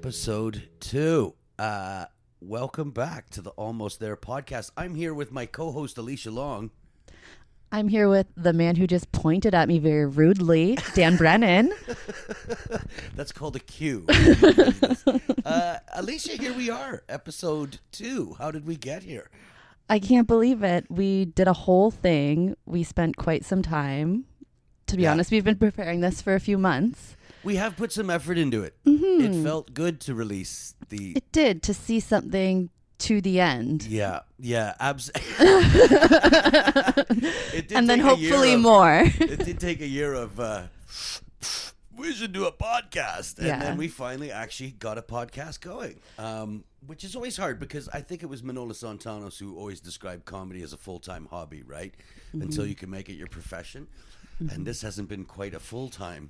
Episode 2. Welcome back to the Almost There podcast. I'm here with my co-host Alicia Long. I'm here with the man who just pointed at me very rudely, Dan Brennan. That's called a cue. Alicia, here we are. Episode 2. How did we get here? I can't believe it. We did a whole thing. We spent quite some time. To be honest, we've been preparing this for a few months. We have put some effort into it. Mm-hmm. It felt good to release the... It did, to see something to the end. Yeah, absolutely. And then hopefully more. It did take a year of, we should do a podcast. And then we finally actually got a podcast going, which is always hard because I think it was Manolis Zontanos who always described comedy as a full-time hobby, right? Mm-hmm. Until you can make it your profession. Mm-hmm. And this hasn't been quite a full-time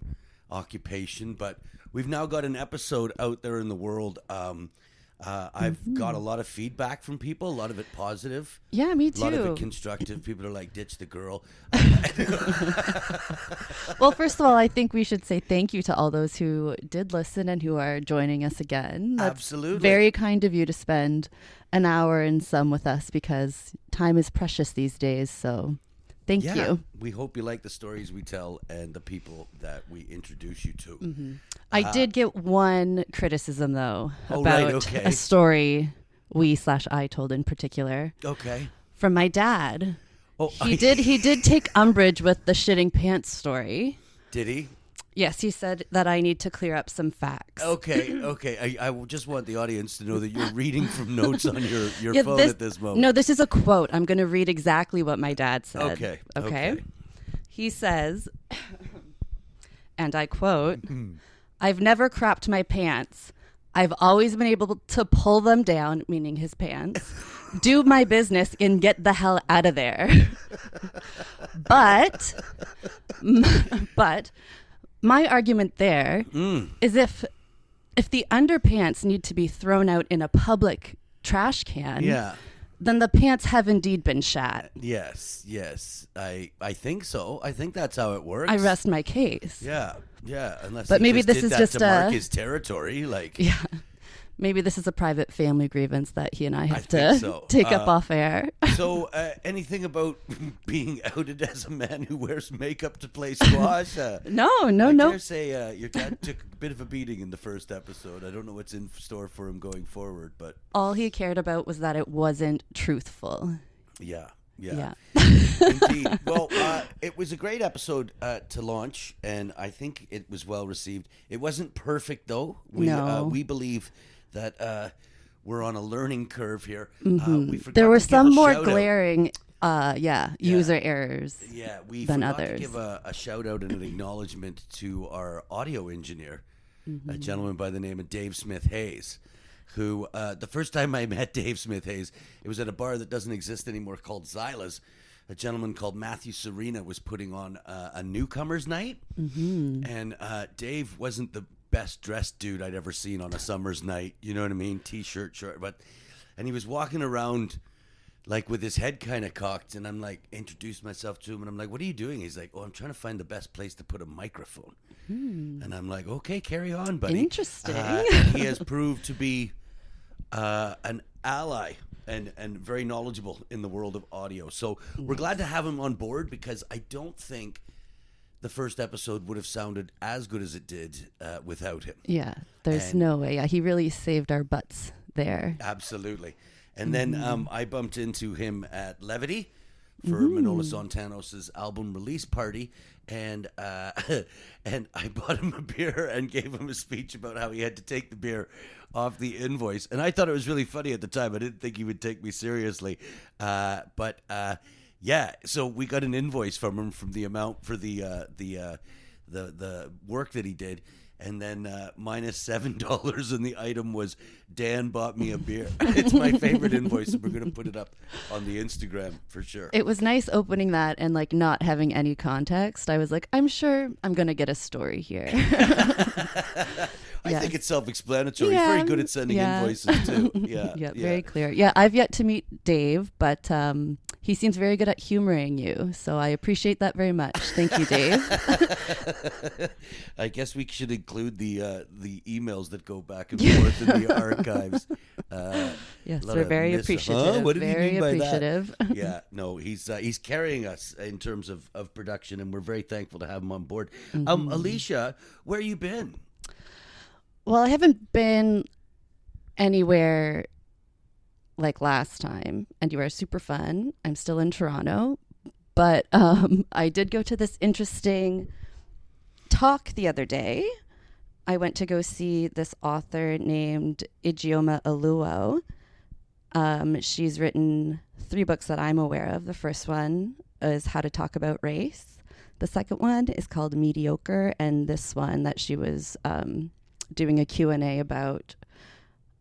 occupation, but we've now got an episode out there in the world. I've got a lot of feedback from people, a lot of it positive. Yeah, me too. A lot of it constructive. People are like, ditch the girl. Well, first of all, I think we should say thank you to all those who did listen and who are joining us again. That's Absolutely. Very kind of you to spend an hour and some with us because time is precious these days, so... Thank you. We hope you like the stories we tell and the people that we introduce you to. Mm-hmm. I did get one criticism, though, about a story I told in particular. Okay. From my dad. Oh, he did take umbrage with the shitting pants story. Did he? Yes, he said that I need to clear up some facts. Okay. I just want the audience to know that you're reading from notes on your phone at this moment. No, this is a quote. I'm going to read exactly what my dad said. Okay. He says, and I quote, "I've never crapped my pants. I've always been able to pull them down," meaning his pants, "do my business and get the hell out of there." But my argument there is if the underpants need to be thrown out in a public trash can, then the pants have indeed been shat. Yes. I think so. I think that's how it works. I rest my case. Yeah. Unless but maybe this did is that just to mark his territory, Yeah. Maybe this is a private family grievance that he and I have to take up off air. So, anything about being outed as a man who wears makeup to play squash? No. I dare say your dad took a bit of a beating in the first episode. I don't know what's in store for him going forward, but all he cared about was that it wasn't truthful. Yeah. Indeed. Well, it was a great episode to launch, and I think it was well received. It wasn't perfect, though. We believe that we're on a learning curve here. There were some more glaring user errors we than forgot others. To give a shout out and an acknowledgement to our audio engineer, a gentleman by the name of Dave Smith Hayes, who the first time I met Dave Smith Hayes, it was at a bar that doesn't exist anymore called Zyla's. A gentleman called Matthew Serena was putting on a newcomers night, and Dave wasn't the best dressed dude I'd ever seen on a summer's night. You know what I mean? T-shirt, short, and he was walking around like with his head kind of cocked, and I'm like, introduced myself to him, and I'm like, "What are you doing?" He's like, "Oh, I'm trying to find the best place to put a microphone." And I'm like, "Okay, carry on, buddy." Interesting. He has proved to be an ally and very knowledgeable in the world of audio. So we're glad to have him on board because I don't think the first episode would have sounded as good as it did without him. Yeah, there's no way. Yeah, he really saved our butts there. Absolutely. And then I bumped into him at Levity for Manolis Zontanos' album release party, and I bought him a beer and gave him a speech about how he had to take the beer off the invoice. And I thought it was really funny at the time. I didn't think he would take me seriously. So we got an invoice from him from the amount for the work that he did. And then minus $7, and the item was Dan bought me a beer. It's my favorite invoice, and we're going to put it up on the Instagram for sure. It was nice opening that and like not having any context. I was like, I'm sure I'm going to get a story here. I think it's self-explanatory. He's very good at sending invoices too. Yeah, very clear. Yeah, I've yet to meet Dave, but he seems very good at humoring you. So I appreciate that very much. Thank you, Dave. I guess we should include the emails that go back and forth in the archives. Yes, we're very appreciative. Huh? What did very he mean by appreciative. that? Yeah, no, he's carrying us in terms of production, and we're very thankful to have him on board. Alicia, where you been? Well, I haven't been anywhere like last time, and you are super fun. I'm still in Toronto, but I did go to this interesting talk the other day. I went to go see this author named Ijeoma Oluo. She's written 3 books that I'm aware of. The first one is How to Talk About Race. The second one is called Mediocre, and this one that she was doing a Q&A about,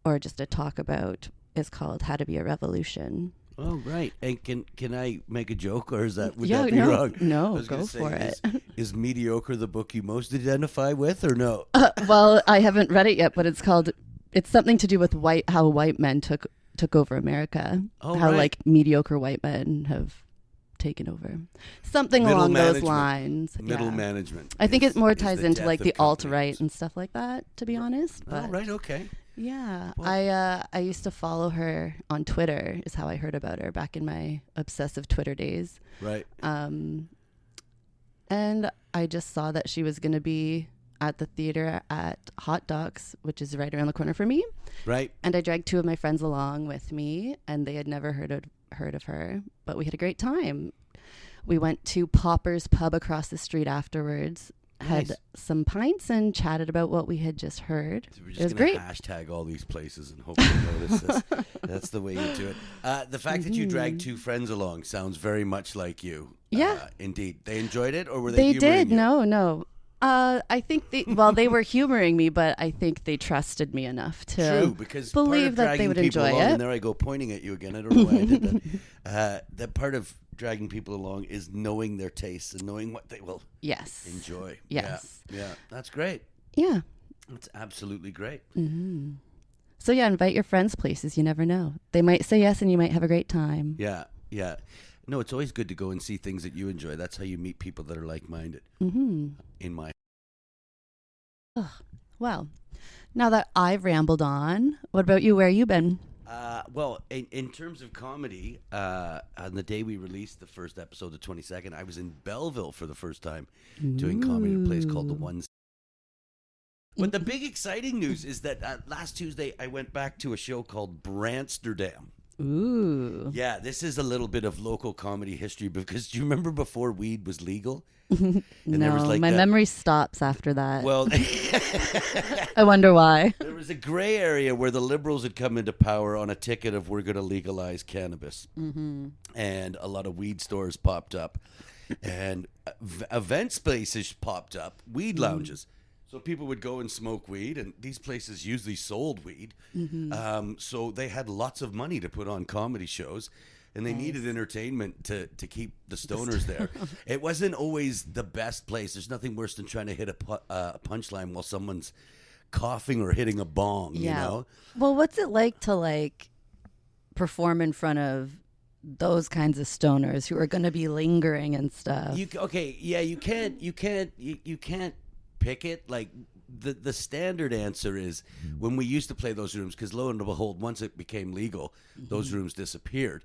or just a talk about, is called How to Be a Revolution. Oh, right. And can I make a joke, or would that be wrong? No, go for it. Is Mediocre the book you most identify with, or no? Well, I haven't read it yet, but it's something to do with how white men took over America. Oh, how right. like mediocre white men have taken over. Something Middle along management. those lines. Middle management. I think it more ties into death like of the alt-right companies. and stuff like that, to be honest. But Oh, right, okay. yeah, Well- I used to follow her on Twitter, is how I heard about her back in my obsessive Twitter days. Right. And I just saw that she was going to be at the theater at Hot Docs, which is right around the corner for me. Right. And I dragged 2 of my friends along with me, and they had never heard of her, but we had a great time. We went to Popper's Pub across the street afterwards, had Nice. some pints, and chatted about what we had just heard. So we're It just was going to great. hashtag all these places and hope they notice this. That's the way you do it. The fact that you dragged 2 friends along sounds very much like you. Yeah. Indeed. They enjoyed it, or were They humoring did. you? No. I think they were humoring me, but I think they trusted me enough to True, because believe part of that they would dragging people enjoy along, it. and there I go pointing at you again. I don't know why I did that. That part of dragging people along is knowing their tastes and knowing what they will Yes. enjoy. Yes. Yeah. That's great. Yeah. That's absolutely great. So yeah, invite your friends places. You never know. They might say yes, and you might have a great time. Yeah. No, it's always good to go and see things that you enjoy. That's how you meet people that are like-minded. In my Well, now that I've rambled on, what about you? Where you been? well, in terms of comedy, on the day we released the first episode, the 22nd, I was in Belleville for the first time doing comedy at a place called The One. But the big exciting news is that last Tuesday I went back to a show called Brantsterdam. Ooh. Yeah, this is a little bit of local comedy history, because do you remember before weed was legal? And No, my my memory stops after that. Well, I wonder why. there was a gray area where the Liberals had come into power on a ticket of we're going to legalize cannabis. And a lot of weed stores popped up. And event spaces popped up, weed lounges. So people would go and smoke weed, and these places usually sold weed. So they had lots of money to put on comedy shows, and they needed entertainment to keep the stoners there. It wasn't always the best place. There's nothing worse than trying to hit a punchline while someone's coughing or hitting a bong, you know? Well, what's it like to perform in front of those kinds of stoners who are going to be lingering and stuff? You can't pick it. Like the standard answer is when we used to play those rooms, because lo and behold, once it became legal, those rooms disappeared.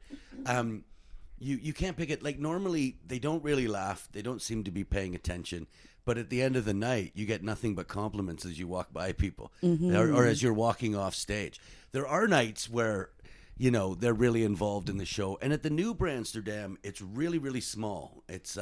You can't pick it. Like normally they don't really laugh. They don't seem to be paying attention. But at the end of the night, you get nothing but compliments as you walk by people or as you're walking off stage. There are nights where, they're really involved in the show. And at the new Brantsterdam, it's really, really small. It's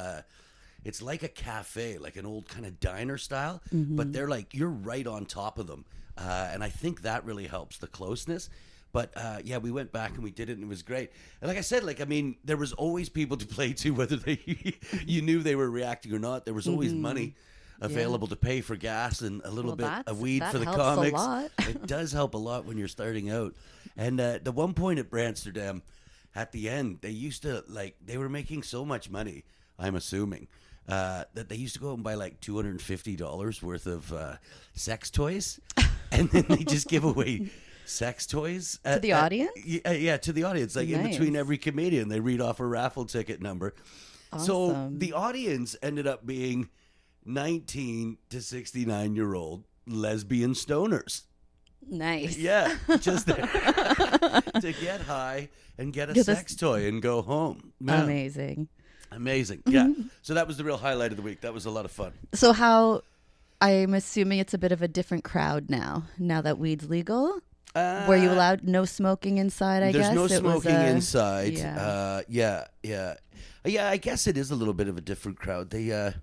like a cafe, like an old kind of diner style, but they're you're right on top of them. And I think that really helps the closeness. But yeah, we went back and we did it, and it was great. And like I said, there was always people to play to, whether you knew they were reacting or not. There was always money available to pay for gas and a little bit of weed for the helps comics. a lot. It does help a lot when you're starting out. And the one point at Brantsterdam, at the end, they used to they were making so much money, I'm assuming, that they used to go out and buy $250 worth of sex toys, and then they just give away sex toys To the audience? Yeah, to the audience. Like in Nice. between every comedian, they read off a raffle ticket number. So Awesome. the audience ended up being 19 to 69-year-old lesbian stoners. Nice. Yeah, just there to get high and get a Get this- sex toy and go home. Yeah. Amazing. Amazing. Yeah. So that was the real highlight of the week. That was a lot of fun. So how, I'm assuming it's a bit of a different crowd now that weed's legal. Were you allowed no smoking inside, I There's guess? no It was smoking a- inside. Yeah. Yeah, I guess it is a little bit of a different crowd. They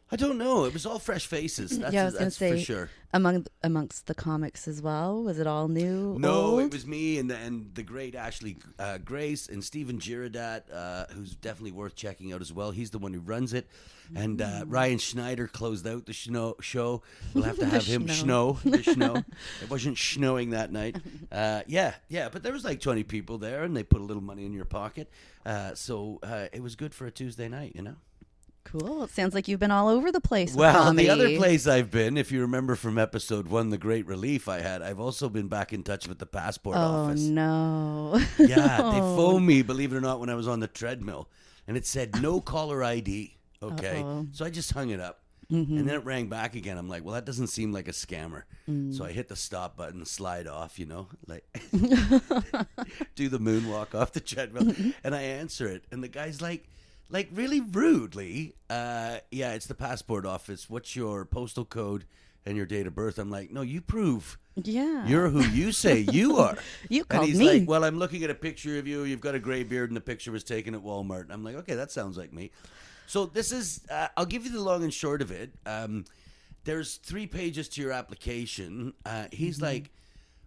I don't know. It was all fresh faces. That's, Yeah, I was gonna that's say, for sure. amongst the comics as well. Was it all new? No, old? it was me and the great Ashley Grace and Stephen Giradat, who's definitely worth checking out as well. He's the one who runs it. And Ryan Schneider closed out the show. We'll have to have him the snow. It wasn't snowing that night. Yeah. But there was like 20 people there, and they put a little money in your pocket. So it was good for a Tuesday night, you know? Cool. It sounds like you've been all over the place. With Well, comedy. the other place I've been, if you remember from episode 1, the great relief I had, I've also been back in touch with the passport office. Oh no. Yeah, they phoned me, believe it or not, when I was on the treadmill, and it said no caller ID. Okay, so I just hung it up, and then it rang back again. I'm like, well, that doesn't seem like a scammer. So I hit the stop button, slide off, like do the moonwalk off the treadmill, and I answer it, and the guy's like really rudely, yeah, it's the passport office. What's your postal code and your date of birth? I'm like, no, you prove Yeah. you're who you say you are. You And called he's me. like, well, I'm looking at a picture of you. You've got a gray beard, and the picture was taken at Walmart. And I'm like, okay, that sounds like me. So this is, I'll give you the long and short of it. There's 3 pages to your application. He's like,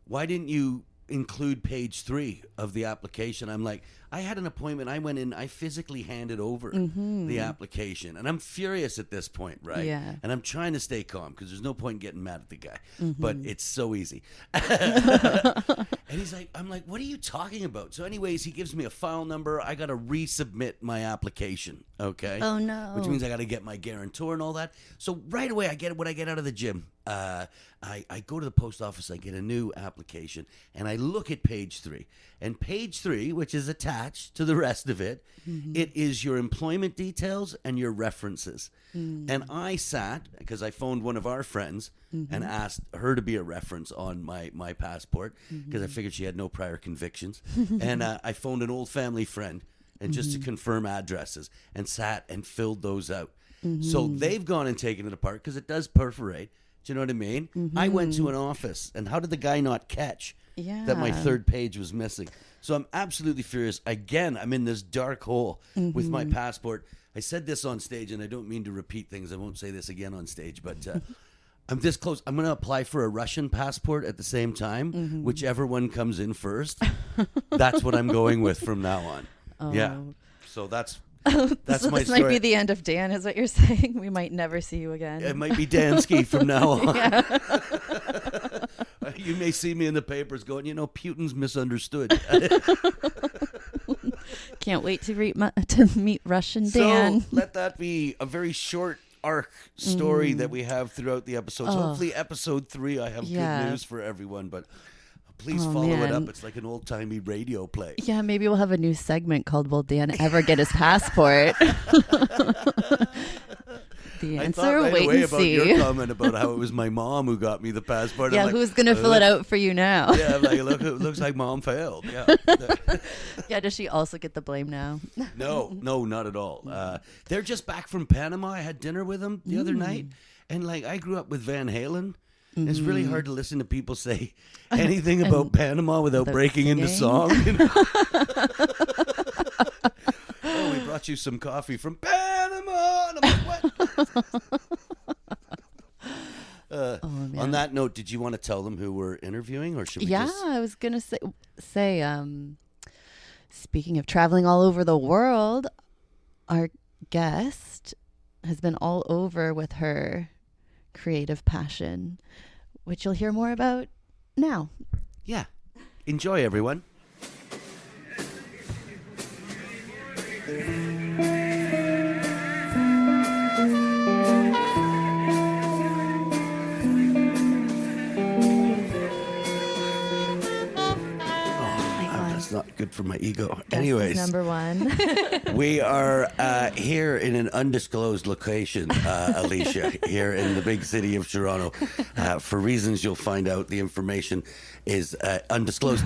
why didn't you include page 3 of the application? I'm like, I had an appointment. I went in. I physically handed over the application, and I'm furious at this point, right? Yeah. And I'm trying to stay calm because there's no point getting mad at the guy, but it's so easy. And he's like, I'm like, what are you talking about? So, anyways, he gives me a file number. I got to resubmit my application. Okay. Oh, no. Which means I got to get my guarantor and all that. So right away, when I get out of the gym, I go to the post office. I get a new application, and I look at page 3. And page 3, which is attached to the rest of it, it is your employment details and your references. And I sat, because I phoned one of our friends and asked her to be a reference on my passport, because I figured she had no prior convictions. And I phoned an old family friend, and just to confirm addresses, and sat and filled those out. So they've gone and taken it apart, because it does perforate. Do you know what I mean? I went to an office, and how did the guy not catch that my 3rd page was missing? So I'm absolutely furious. Again, I'm in this dark hole with my passport. I said this on stage, and I don't mean to repeat things. I won't say this again on stage, but I'm this close. I'm going to apply for a Russian passport at the same time. Whichever one comes in first, that's what I'm going with from now on. Yeah. So that's so my this story. might be the end of Dan, is what you're saying? We might never see you again. It might be Dansky from now on. You may see me in the papers going, Putin's misunderstood. Can't wait to meet Russian Dan. So let that be a very short arc story that we have throughout the episodes. Hopefully episode 3, I have good news for everyone, but please follow it up. It's like an old-timey radio play. Yeah, maybe we'll have a new segment called Will Dan Ever Get His Passport? The I answer, thought right wait away and about see. your comment about how it was my mom who got me the passport. Yeah, I'm like, who's going to fill it out for you now? Yeah, I'm like, look, it looks like mom failed. Yeah. Yeah, does she also get the blame now? No, not at all. They're just back from Panama. I had dinner with them the other night, and I grew up with Van Halen. It's really hard to listen to people say anything about Panama without breaking into song. Oh, we brought you some coffee from Panama. And I'm like, what? On that note, did you want to tell them who we're interviewing, or should we just... I was going to say, speaking of traveling all over the world, our guest has been all over with her creative passion, which you'll hear more about now. Yeah. Enjoy, everyone. for my ego. Guest Anyways, number one. we are here in an undisclosed location, Alicia, here in the big city of Toronto. For reasons you'll find out, the information is undisclosed.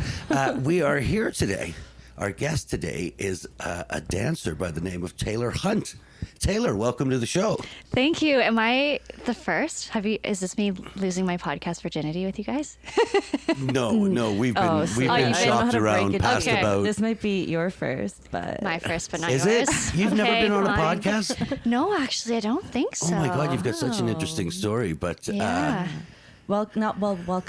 We are here today. Our guest today is a dancer by the name of Taylor Hunt. Taylor, welcome to the show. Thank you. Am I the first? Is this me losing my podcast virginity with you guys? No, we've been shopped around, passed about. This might be your first, but My first, but not Is yours. it? You've never been on a fine. podcast? No, actually, I don't think so. Oh my God, you've got such an interesting story. But Yeah. welcome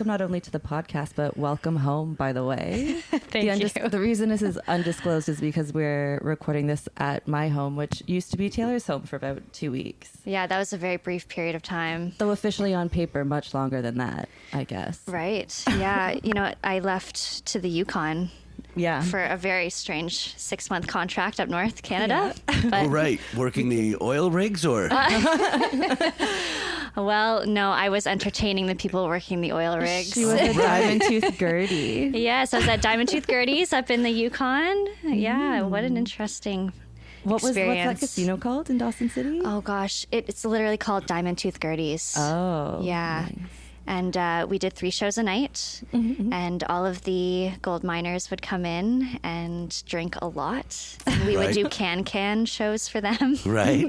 not only to the podcast, but welcome home, by the way. Thank you. The reason this is undisclosed is because we're recording this at my home, which used to be Taylor's home for about 2 weeks. Yeah, that was a very brief period of time. Though officially on paper, much longer than that, I guess. Right. Yeah. I left to the Yukon Yeah. for a very strange 6-month contract up north, Canada. But, oh, right, working the oil rigs or? well, no, I was entertaining the people working the oil rigs. She was a diamond tooth Gertie. Yes, I was at Diamond Tooth Gertie's up in the Yukon. Yeah, what an interesting What's experience. that casino called in Dawson City? Oh gosh, it's literally called Diamond Tooth Gertie's. Oh. Yeah. Nice. And we did 3 shows a night, and all of the gold miners would come in and drink a lot. And we would do can shows for them Right.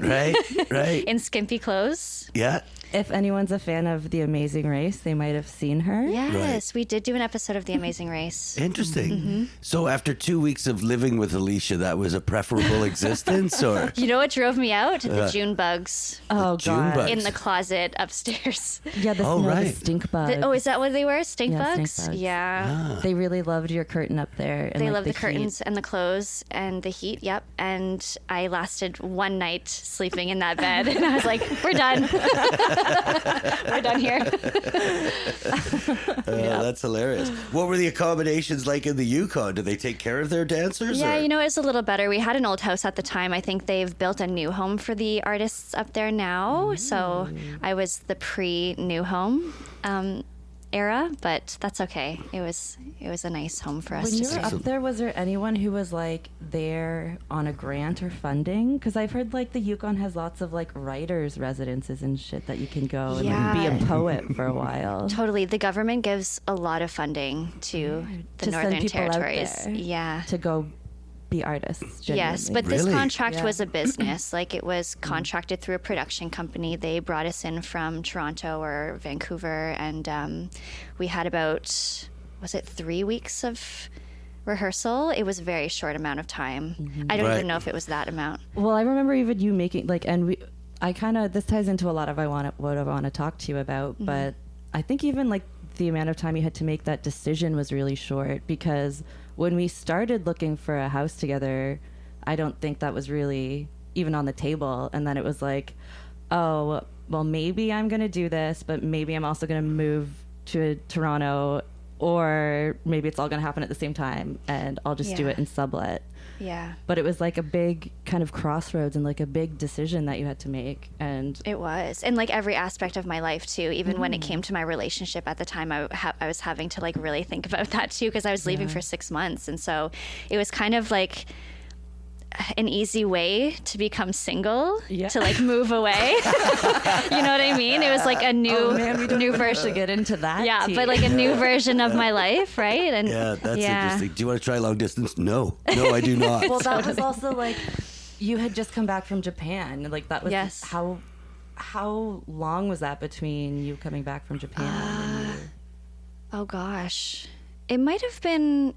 in skimpy clothes. Yeah. If anyone's a fan of The Amazing Race, they might have seen her. Yes, we did do an episode of The Amazing Race. Interesting. So after 2 weeks of living with Alicia, that was a preferable existence, or? You know what drove me out? The June bugs Oh, June God. bugs. in the closet upstairs. Yeah, the Oh, smell, right. the stink bugs. Is that what they were? Stink Yeah, stink bugs? bugs. Yeah. They really loved your curtain up there. And They like love the heat. curtains and the clothes and the heat. Yep. And I lasted one night sleeping in that bed, and I was like, "We're done. We're done here." That's hilarious. What were the accommodations like in the Yukon? Do they take care of their dancers? Yeah, or? it's a little better. We had an old house at the time. I think they've built a new home for the artists up there now. So I was the pre-new home era, but that's okay. It was a nice home for us. When to you stay. were up there, was there anyone who was like there on a grant or funding? Because I've heard like the Yukon has lots of like writers' residences and shit that you can go and like, be Yeah. a poet for a while. Totally. The government gives a lot of funding to the To send Northern people out Territories. there. Yeah. To go be artists. Yes, genuinely. but this Really? contract Yeah. was a business. Like it was contracted through a production company. They brought us in from Toronto or Vancouver, and we had about, was it 3 weeks of rehearsal? It was a very short amount of time. I don't Right. even know if it was that amount. Well, I remember even you making like, and I kind of, this ties into a lot of what I want to talk to you about, but I think even like the amount of time you had to make that decision was really short, because when we started looking for a house together, I don't think that was really even on the table. And then it was like, oh, well, maybe I'm going to do this, but maybe I'm also going to move to Toronto, or maybe it's all going to happen at the same time and I'll just do Yeah. it and sublet. Yeah. But it was like a big kind of crossroads and like a big decision that you had to make. And It was. And like every aspect of my life too, even when it came to my relationship at the time, I was having to like really think about that too, because I was leaving for 6 months. And so it was kind of like an easy way to become single, to like move away. You know what I mean? It was like a new, new version. to get into that. Yeah, tea. but like a new version of my life, right? And Yeah, that's interesting. Do you want to try long distance? No, I do not. Well, that was also like you had just come back from Japan. Like that was Yes. how long was that between you coming back from Japan? and you... Oh gosh. It might have been,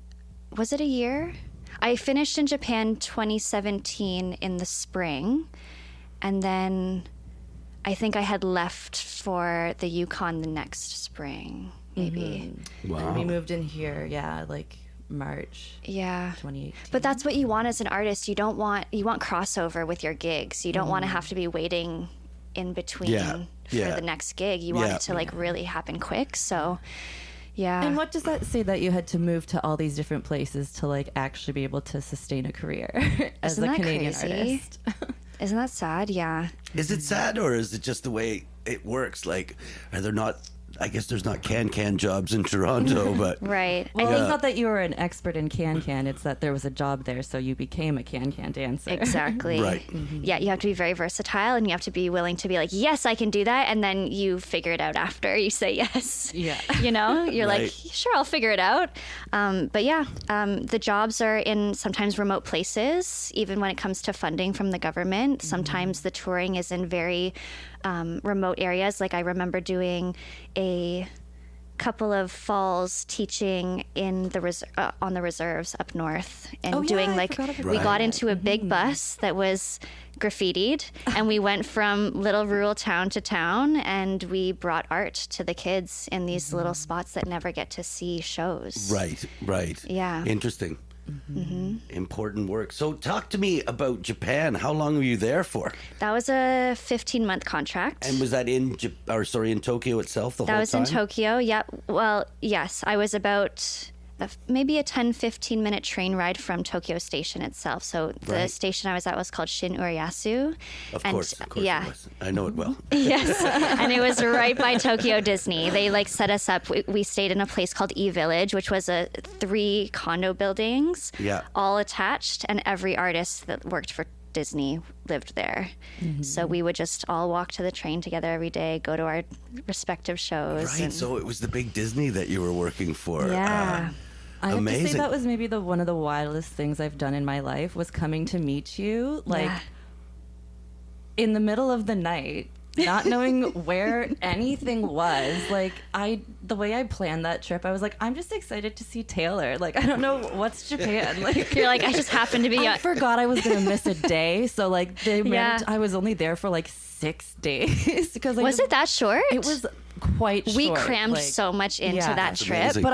was it a year? I finished in Japan 2017 in the spring. And then I think I had left for the Yukon the next spring, maybe. Wow. We moved in here, like March Yeah. 2018. But that's what you want as an artist. You want crossover with your gigs. You don't want to have to be waiting in between for the next gig. You want it to like really happen quick. So yeah. And what does that say that you had to move to all these different places to like actually be able to sustain a career as Isn't a that Canadian crazy? artist? Isn't that sad? Yeah. Is it sad, or is it just the way it works? Like, are there not I guess there's not can jobs in Toronto, but Right. Well, I it's not that you were an expert in can. It's that there was a job there, so you became a can dancer. Exactly. Right. Yeah, you have to be very versatile, and you have to be willing to be like, yes, I can do that, and then you figure it out after you say yes. Yeah. You know, you're Right. like, sure, I'll figure it out. But yeah, the jobs are in sometimes remote places, even when it comes to funding from the government. Sometimes the touring is in very remote areas. Like I remember doing a couple of falls teaching in the on the reserves up north, and Oh, yeah, doing I like forgot about we that. got into a big bus that was graffitied, and we went from little rural town to town, and we brought art to the kids in these little spots that never get to see shows. right. Yeah. Interesting. Important work. So talk to me about Japan. How long were you there for? That was a 15-month contract. And was that in Tokyo itself the That whole was time? in Tokyo. Yeah. Well, yes. I was about maybe a 10-15 minute train ride from Tokyo Station itself. So the Right. station I was at was called Shin Urayasu. Of And, course yeah. it was. I know it well. Yes. And it was right by Tokyo Disney. They like set us up. We stayed in a place called E-Village, which was 3 condo buildings, Yeah. all attached, and every artist that worked for Disney lived there. So we would just all walk to the train together every day, go to our respective shows. Right. and- So it was the big Disney that you were working for. Yeah. I have to Amazing. say that was maybe one of the wildest things I've done in my life was coming to meet you, like Yeah. in the middle of the night, not knowing where anything was. Like the way I planned that trip, I was like, I'm just excited to see Taylor. Like I don't know what's Japan. Like You're like, I just happened to be. I forgot I was gonna miss a day, so like Yeah. I was only there for like 6 days because Was it that short? It was quite short. We crammed like- so much into Yeah. that That's trip. amazing. But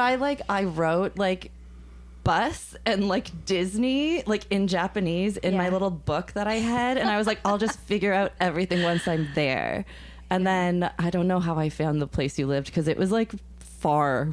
I wrote like bus and like Disney like in Japanese in my Yeah. little book that I had, and I was like, I'll just figure out everything once I'm there. And then I don't know how I found the place you lived because it was like far.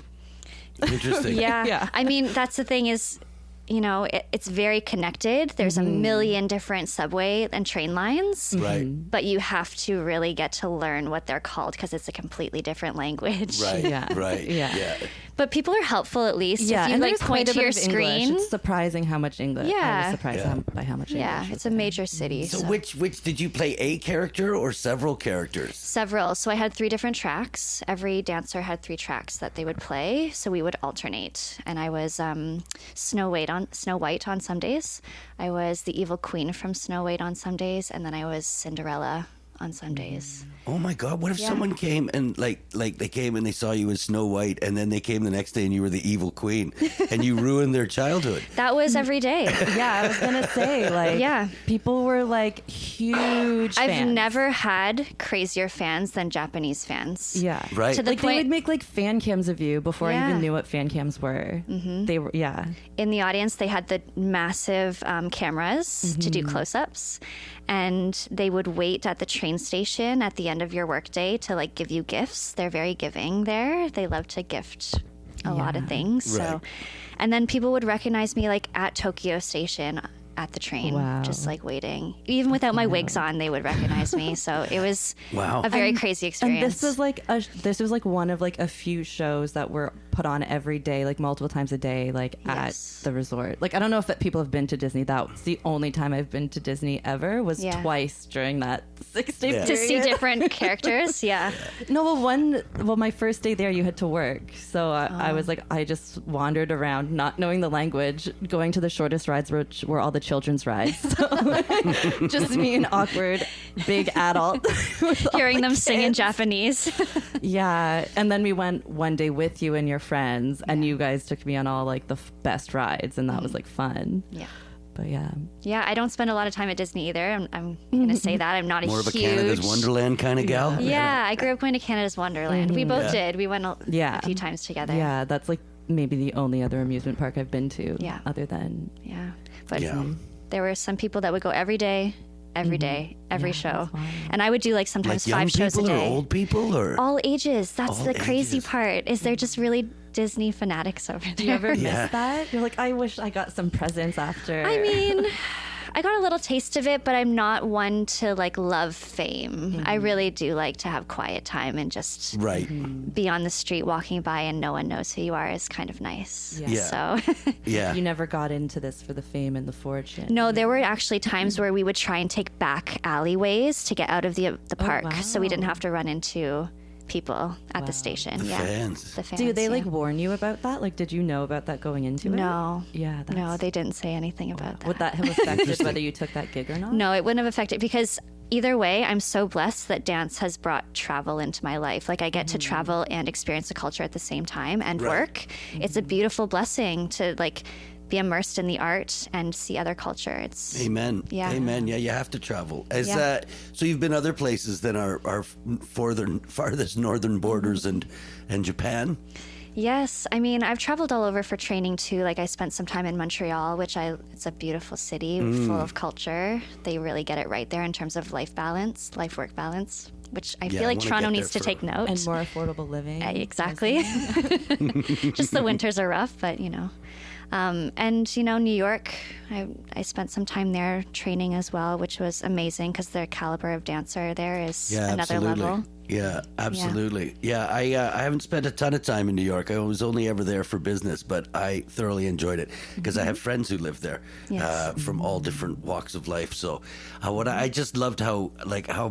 Interesting. Yeah. Yeah. I mean, that's the thing is, you know, it's very connected. There's a million different subway and train lines. Right. But you have to really get to learn what they're called because it's a completely different language. Right. Yeah. Right. Yeah. But people are helpful at least. Yeah, if you and like there's point quite a to bit your of English. screen. It's surprising how much English. I Yeah. was surprised Yeah. by how much English. Yeah, was it's a there. major city. So so- which did you play, a character or several characters? Several. So I had 3 different tracks. Every dancer had 3 tracks that they would play. So we would alternate. And I was Snow White on some days. I was the evil queen from Snow White on some days, and then I was Cinderella on some days. Oh my God! What if Yeah. someone came and like they came and they saw you as Snow White, and then they came the next day and you were the evil queen, and you ruined their childhood? That was every day. Yeah, I was gonna say like Yeah. people were like huge. I've fans. never had crazier fans than Japanese fans. Yeah. Right. To the Like they point would make like fan cams of you before I Yeah. even knew what fan cams were. They were in the audience, they had the massive cameras to do close-ups, and they would wait at the train station at the end of your workday to like give you gifts. They're very giving there. They love to gift a lot of things. Right. So, and then people would recognize me like at Tokyo Station at the train, Wow. just like waiting. Even without my wigs on, they would recognize me. So it was Wow. a very crazy experience. And this was like one of like a few shows that were put on every day, like multiple times a day, like Yes. at the resort. Like I don't know if people have been to Disney. That's the only time I've been to Disney ever was Yeah. twice during that 6-day Yeah. to see period. different characters. Yeah. No, my first day there, you had to work. So I was like, I just wandered around, not knowing the language, going to the shortest rides, which were all the children's rides. So just me, an awkward big adult. with all Hearing the them sing in kids. Japanese. Yeah. And then we went one day with you and your friends, and you guys took me on all like the best rides, and that was like fun. Yeah. But yeah. Yeah, I don't spend a lot of time at Disney either. I'm going to say that. I'm not More a of a huge... Canada's Wonderland kind of gal. Yeah, I grew up going to Canada's Wonderland. We both did. We went Yeah. a few times together. Yeah. That's like maybe the only other amusement park I've been to. Yeah. Other than. Yeah. But Yeah. there were some people that would go every day, every Yeah, show. that's wild. And I would do like Like sometimes young 5 shows a people or day. old people or All ages. That's All the crazy ages. part. Is they're just really Disney fanatics over there. Do you ever Yeah. miss that? You're like, I wish I got some presents after. I mean, I got a little taste of it, but I'm not one to like love fame. I really do like to have quiet time and just be on the street walking by and no one knows who you are is kind of nice. Yeah. So You never got into this for the fame and the fortune. no, there were actually times where we would try and take back alleyways to get out of the park, so we didn't have to run into people at the station. The fans. The fans. Do they like warn you about that? Like, did you know about that going into it? No. Yeah. No, they didn't say anything about that. Would that have affected whether you took that gig or not? No, it wouldn't have affected because either way, I'm so blessed that dance has brought travel into my life. Like I get to travel and experience the culture at the same time and work. It's a beautiful blessing to like be immersed in the art and see other culture. It's Amen. Yeah. Amen. Yeah, you have to travel. Yeah. So you've been other places than our farthest northern borders and Japan? Yes, I mean, I've traveled all over for training too. Like I spent some time in Montreal, it's a beautiful city full of culture. They really get it right there in terms of life work balance, which I feel like Toronto needs to take note. And more affordable living. Exactly. Just the winters are rough, but you know. And you know, New York, I spent some time there training as well, which was amazing because the caliber of dancer there is another level. Yeah, absolutely. Yeah, I haven't spent a ton of time in New York. I was only ever there for business, but I thoroughly enjoyed it because I have friends who live there from all different walks of life. So I just loved how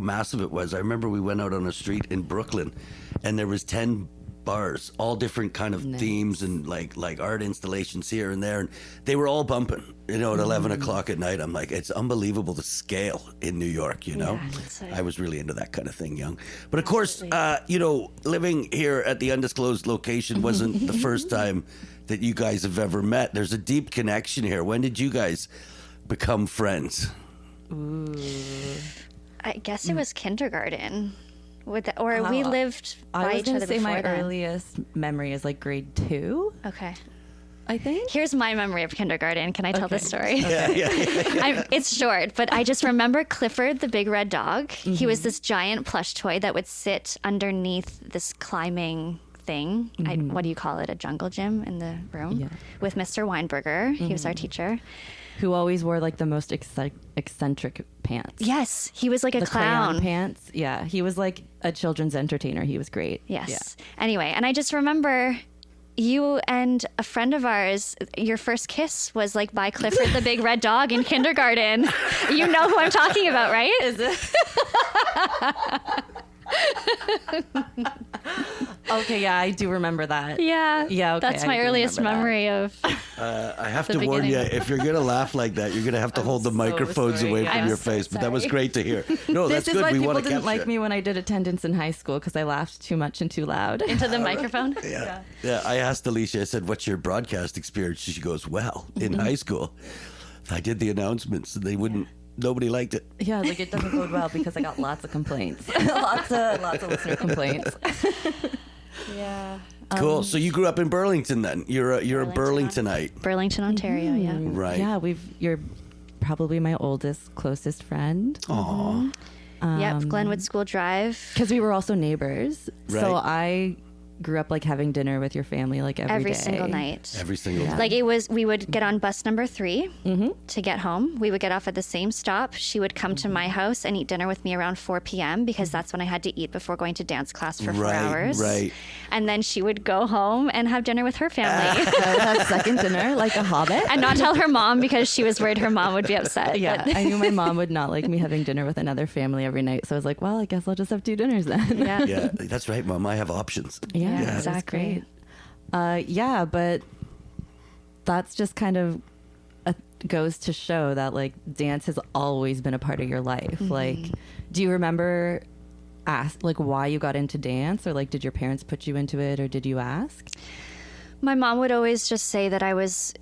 massive it was. I remember we went out on a street in Brooklyn and there was 10 bars, all different kind of themes and like art installations here and there, and they were all bumping, you know, at 11 o'clock at night. I'm like, it's unbelievable the scale in New York, you know. I was really into that kind of thing young, but of course you know, living here at the undisclosed location wasn't the first time that you guys have ever met. There's a deep connection here. When did you guys become friends? I guess it was kindergarten. We lived by each other before. I was going to say my earliest memory is like grade 2. Okay. I think. Here's my memory of kindergarten. Can I tell the story? Yeah. It's short, but I just remember Clifford, the big red dog. He was this giant plush toy that would sit underneath this climbing thing. What do you call it? A jungle gym in the room with Mr. Weinberger. He was our teacher. Who always wore like the most eccentric pants. Yes, he was like a clown. Crayon pants. Yeah, he was like a children's entertainer. He was great. Yes. Yeah. Anyway, and I just remember you and a friend of ours, your first kiss was like by Clifford the big red dog in kindergarten. You know who I'm talking about, right? Is it? Okay, yeah, I do remember that. Yeah. Yeah, okay. That's my earliest memory of I have to warn you, if you're going to laugh like that, you're going to have to hold the microphones away from your face. But that was great to hear. No, this that's is good. why We people want to didn't capture like it. me when I did attendance in high school because I laughed too much and too loud. into the microphone. Yeah. I asked Alicia, I said, what's your broadcast experience? She goes, well, in high school, I did the announcements and they wouldn't. Nobody liked it. Yeah, like it doesn't bode well because I got lots of complaints. lots of listener complaints. Yeah. Cool. So you grew up in Burlington then? You're a Burlingtonite. Burlington, Ontario, yeah. Right. Yeah, you're probably my oldest, closest friend. Aww. Yep, Glenwood School Drive. Because we were also neighbors. Right. So I grew up like having dinner with your family like every day. Single night. Every single day. Like we would get on bus number 3 to get home. We would get off at the same stop. She would come to my house and eat dinner with me around 4 p.m. because that's when I had to eat before going to dance class for 4 hours. Right. And then she would go home and have dinner with her family. I would have second dinner like a hobbit. And not tell her mom because she was worried her mom would be upset. Yeah, I knew my mom would not like me having dinner with another family every night. So I was like, well, I guess I'll just have 2 dinners then. Yeah. Yeah, that's right, Mom. I have options. Yeah, exactly. Yeah, but that's just kind of goes to show that like dance has always been a part of your life. Like, do you remember why you got into dance, or like did your parents put you into it, or did you ask? My mom would always just say that I was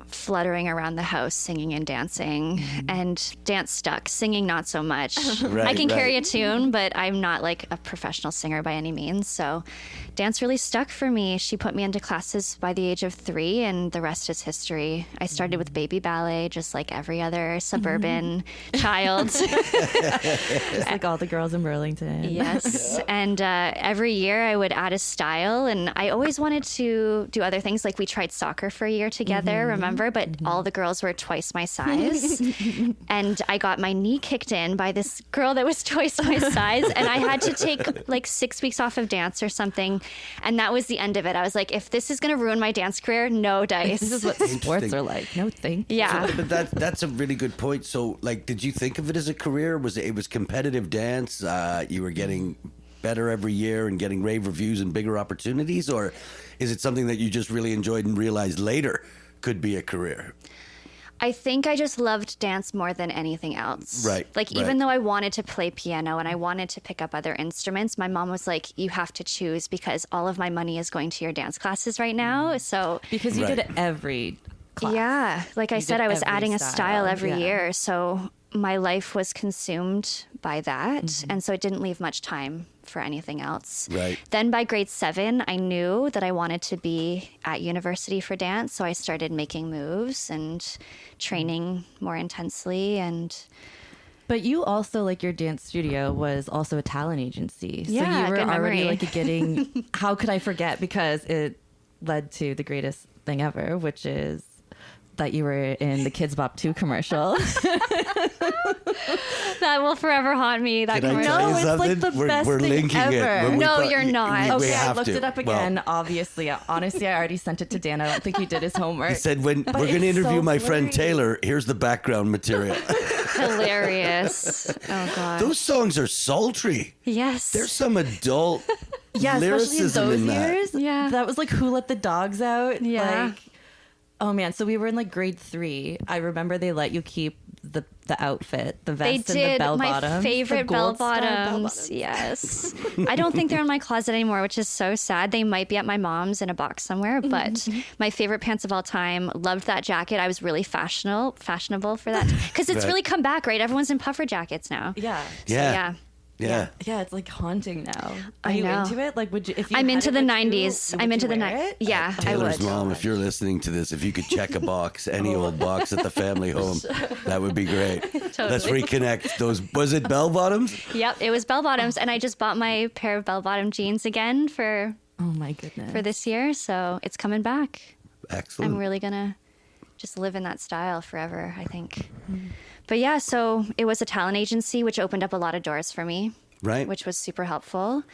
fluttering around the house singing and dancing, and dance stuck, singing not so much. I can carry a tune, but I'm not like a professional singer by any means, so dance really stuck for me. She put me into classes by the age of 3 and the rest is history. I started with baby ballet just like every other suburban child. Just like all the girls in Burlington. Yes. And every year I would add a style, and I always wanted to do other things. Like we tried soccer for a year together. Remember remember, but all the girls were twice my size. And I got my knee kicked in by this girl that was twice my size. And I had to take like 6 weeks off of dance or something. And that was the end of it. I was like, if this is going to ruin my dance career, no dice. This is what sports are like. No thank you. Yeah. But that's a really good point. So, like, did you think of it as a career? It was competitive dance? You were getting better every year and getting rave reviews and bigger opportunities? Or is it something that you just really enjoyed and realized later could be a career? I think I just loved dance more than anything else. Right. Like, even though I wanted to play piano and I wanted to pick up other instruments, my mom was like, you have to choose because all of my money is going to your dance classes right now. So, Because you did every class. yeah, like I said, I was every adding a style every yeah. year. So my life was consumed by that. And so it didn't leave much time for anything else. Right. Then by grade 7, I knew that I wanted to be at university for dance. So I started making moves and training more intensely. But you also, like, your dance studio was also a talent agency. So Yeah, you were good already memory. like getting, how could I forget? Because it led to the greatest thing ever, which is that you were in the Kids Bop 2 commercial. That will forever haunt me. That Can I commercial. tell you No, it's like something? the best we're thing linking ever. it. When we No, put- you're not. we Okay, I have looked to. it up Well, again. Obviously, honestly, I already sent it to Dan. I don't think he did his homework. he said, when But we're going to it's interview so my friend blurry. Taylor, here's the background material. Hilarious. Oh, God. Those songs are sultry. Yes. There's some adult Yeah, especially in lyricism those in that. years. Yeah. That was like Who Let the Dogs Out. Yeah. Like, oh man. So we were in like grade 3. I remember they let you keep the outfit, the They vest and the did. bell My bottoms. favorite the bell gold star bottoms. Yes. I don't think they're in my closet anymore, which is so sad. They might be at my mom's in a box somewhere, but my favorite pants of all time. Loved that jacket. I was really fashionable for that because it's Right. really come back, right? Everyone's in puffer jackets now. Yeah. So, Yeah. yeah. Yeah. Yeah, it's like haunting now. Are I you know. into it? Like, would you? If you I'm had into it, the would 90s. You, I'm would into you the wear 90s. it? Yeah, I Taylor's would. mom, if you're listening to this, if you could check a box, any old box at the family home, that would be great. Let's reconnect those. Was it bell bottoms? Yep, it was bell bottoms, and I just bought my pair of bell bottom jeans again for Oh my goodness. this year, so it's coming back. Excellent. I'm really gonna just live in that style forever, I think. But yeah, so it was a talent agency, which opened up a lot of doors for me, Right. which was super helpful.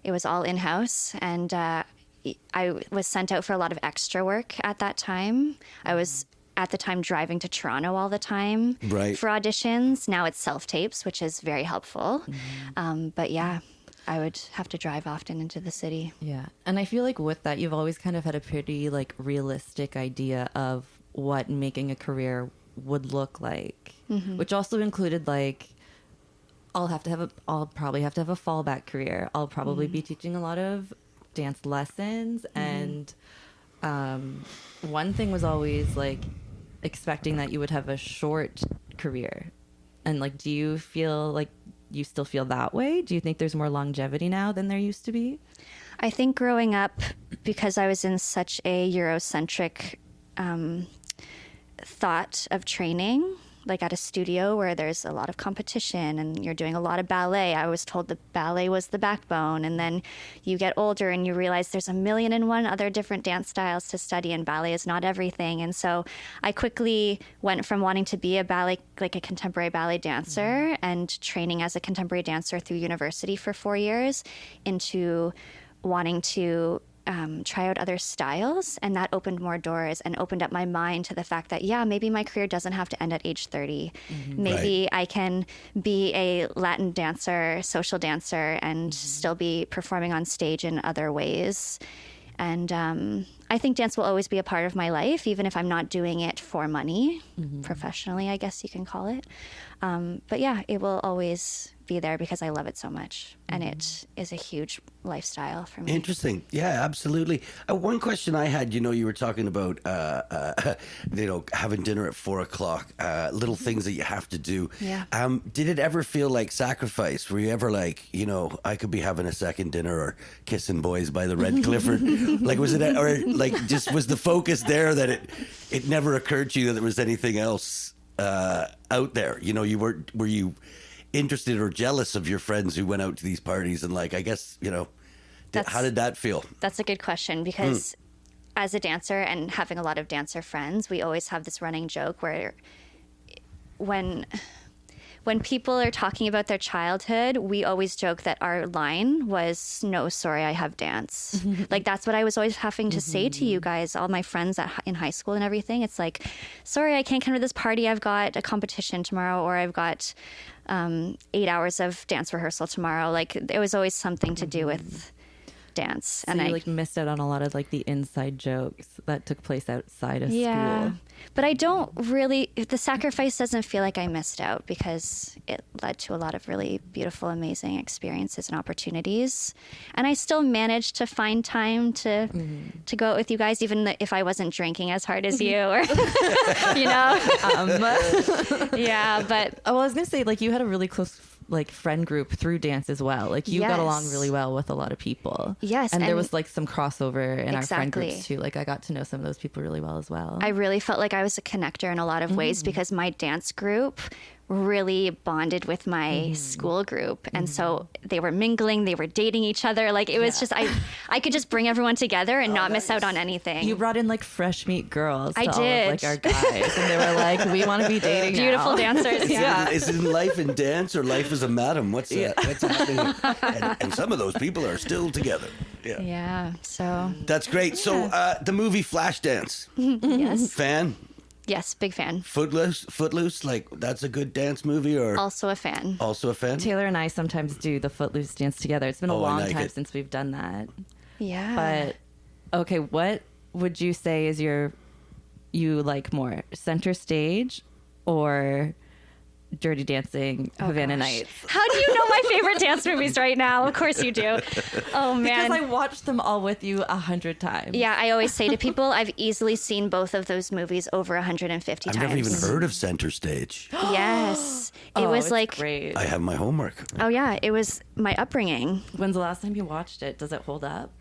It was all in-house, and I was sent out for a lot of extra work at that time. I was at the time driving to Toronto all the time Right. for auditions. Now it's self-tapes, which is very helpful. But yeah, I would have to drive often into the city. Yeah. And I feel like with that, you've always kind of had a pretty like realistic idea of what making a career would look like, which also included like, I'll probably have to have a fallback career. I'll probably be teaching a lot of dance lessons. And one thing was always like expecting that you would have a short career. And like, do you feel like you still feel that way? Do you think there's more longevity now than there used to be? I think growing up, because I was in such a Eurocentric thought of training, like at a studio where there's a lot of competition and you're doing a lot of ballet. I was told the ballet was the backbone. And then you get older and you realize there's 1,000,001 other different dance styles to study, and ballet is not everything. And so I quickly went from wanting to be a ballet, like a contemporary ballet dancer, and training as a contemporary dancer through university for 4 years, into wanting to try out other styles, and that opened more doors and opened up my mind to the fact that, yeah, maybe my career doesn't have to end at age 30. Maybe I can be a Latin dancer, social dancer, and still be performing on stage in other ways. And I think dance will always be a part of my life, even if I'm not doing it for money, professionally, I guess you can call it. But yeah, it will always be there because I love it so much. And it is a huge lifestyle for me. Interesting. Yeah, absolutely. One question I had, you were talking about, having dinner at 4:00, little things that you have to do. Yeah. Did it ever feel like sacrifice? Were you ever like, I could be having a second dinner or kissing boys by the Red Clifford? Like, was it, or like, just was the focus there that it never occurred to you that there was anything else out there? Were you interested or jealous of your friends who went out to these parties and, like, I guess, how did that feel? That's a good question, because as a dancer and having a lot of dancer friends, we always have this running joke where when people are talking about their childhood, we always joke that our line was, "No, sorry, I have dance." Like, that's what I was always having to say to you guys, all my friends in high school and everything. It's like, "Sorry, I can't come to this party. I've got a competition tomorrow," or "I've got 8 hours of dance rehearsal tomorrow." Like, it was always something to do with dance. So and you I like missed out on a lot of like the inside jokes that took place outside of school. But I don't really, the sacrifice doesn't feel like I missed out, because it led to a lot of really beautiful, amazing experiences and opportunities. And I still managed to find time to go out with you guys, even if I wasn't drinking as hard as you, or, you know. Yeah, but. Oh, I was going to say, like, you had a really close like friend group through dance as well. Like, you got along really well with a lot of people. Yes. And there was like some crossover in our friend Exactly. groups too. Like, I got to know some of those people really well as well. I really felt like I was a connector in a lot of ways, because my dance group really bonded with my school group. And so they were mingling, they were dating each other. Like, it was just, I could just bring everyone together and not miss out on anything. You brought in like fresh meat girls to I all did. of like our guys, and they were like, "We want to be dating Beautiful now." dancers. Yeah. Is it in life and dance, or life as a madam? What's happening? And some of those people are still together. Yeah. Yeah. So, That's great. So the movie Flashdance, yes. fan? Yes. Big fan. Footloose, like that's a good dance movie, or Also a fan. also a fan? Taylor and I sometimes do the Footloose dance together. It's been a Oh, I long like time it. since we've done that. Yeah. But okay, what would you say is you like more, center stage or Dirty Dancing, Havana gosh. Nights? How do you know my favorite dance movies right now? Of course you do. Oh, man. Because I watched them all with you 100 times. Yeah, I always say to people, I've easily seen both of those movies over 150 I've times. never even heard of Center Stage. Yes. It Oh, was it's like, great. I have my homework. oh, yeah, it was my upbringing. When's the last time you watched it? Does it hold up?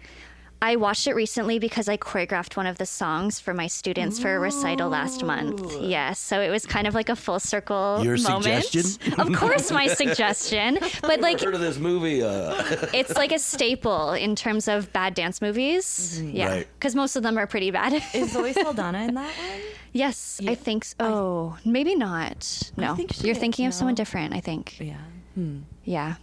I watched it recently because I choreographed one of the songs for my students for a recital last month. Yes, so it was kind of like a full circle Your moment. suggestion? Of course, my suggestion. But like, Heard of this movie? it's like a staple in terms of bad dance movies. Yeah, Right. because most of them are pretty bad. Is Zoe Saldana in that one? Yes, I think so. Oh, maybe not. No, think she you're is, thinking of someone no? different, I think. Yeah. Yeah.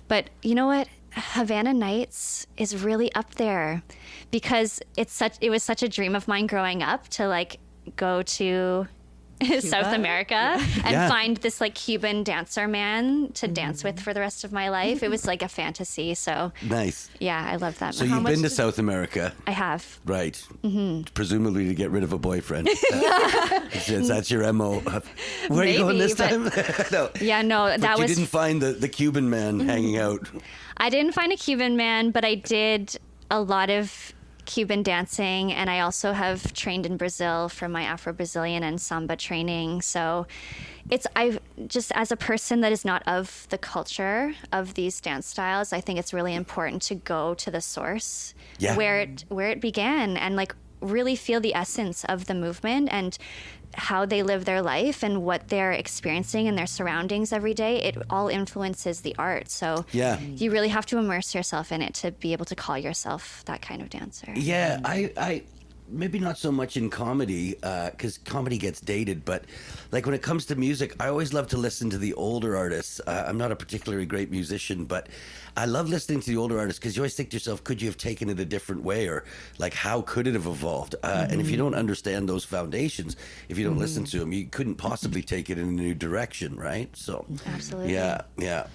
But you know what? Havana Nights is really up there, because it was such a dream of mine growing up to like go to South America and Yeah. find this like Cuban dancer man to dance with for the rest of my life. It was like a fantasy. So Nice. yeah, I love that. So How you've much been to did- South America, I have. right? Presumably to get rid of a boyfriend. That's your MO. Where are you going Maybe, this time? No. Yeah, no, But that you was didn't find the Cuban man hanging out. I didn't find a Cuban man, but I did a lot of Cuban dancing, and I also have trained in Brazil for my Afro-Brazilian and samba training. So I've just, as a person that is not of the culture of these dance styles, I think it's really important to go to the source, Yeah. where it began, and like really feel the essence of the movement and how they live their life and what they're experiencing in their surroundings every day. It all influences the art. So Yeah. you really have to immerse yourself in it to be able to call yourself that kind of dancer. Yeah, I maybe not so much in comedy, because comedy gets dated, but like when it comes to music, I always love to listen to the older artists. I'm not a particularly great musician, but I love listening to the older artists, because you always think to yourself, could you have taken it a different way, or like how could it have evolved? And if you don't understand those foundations, if you don't listen to them, you couldn't possibly take it in a new direction, right? So Absolutely. yeah.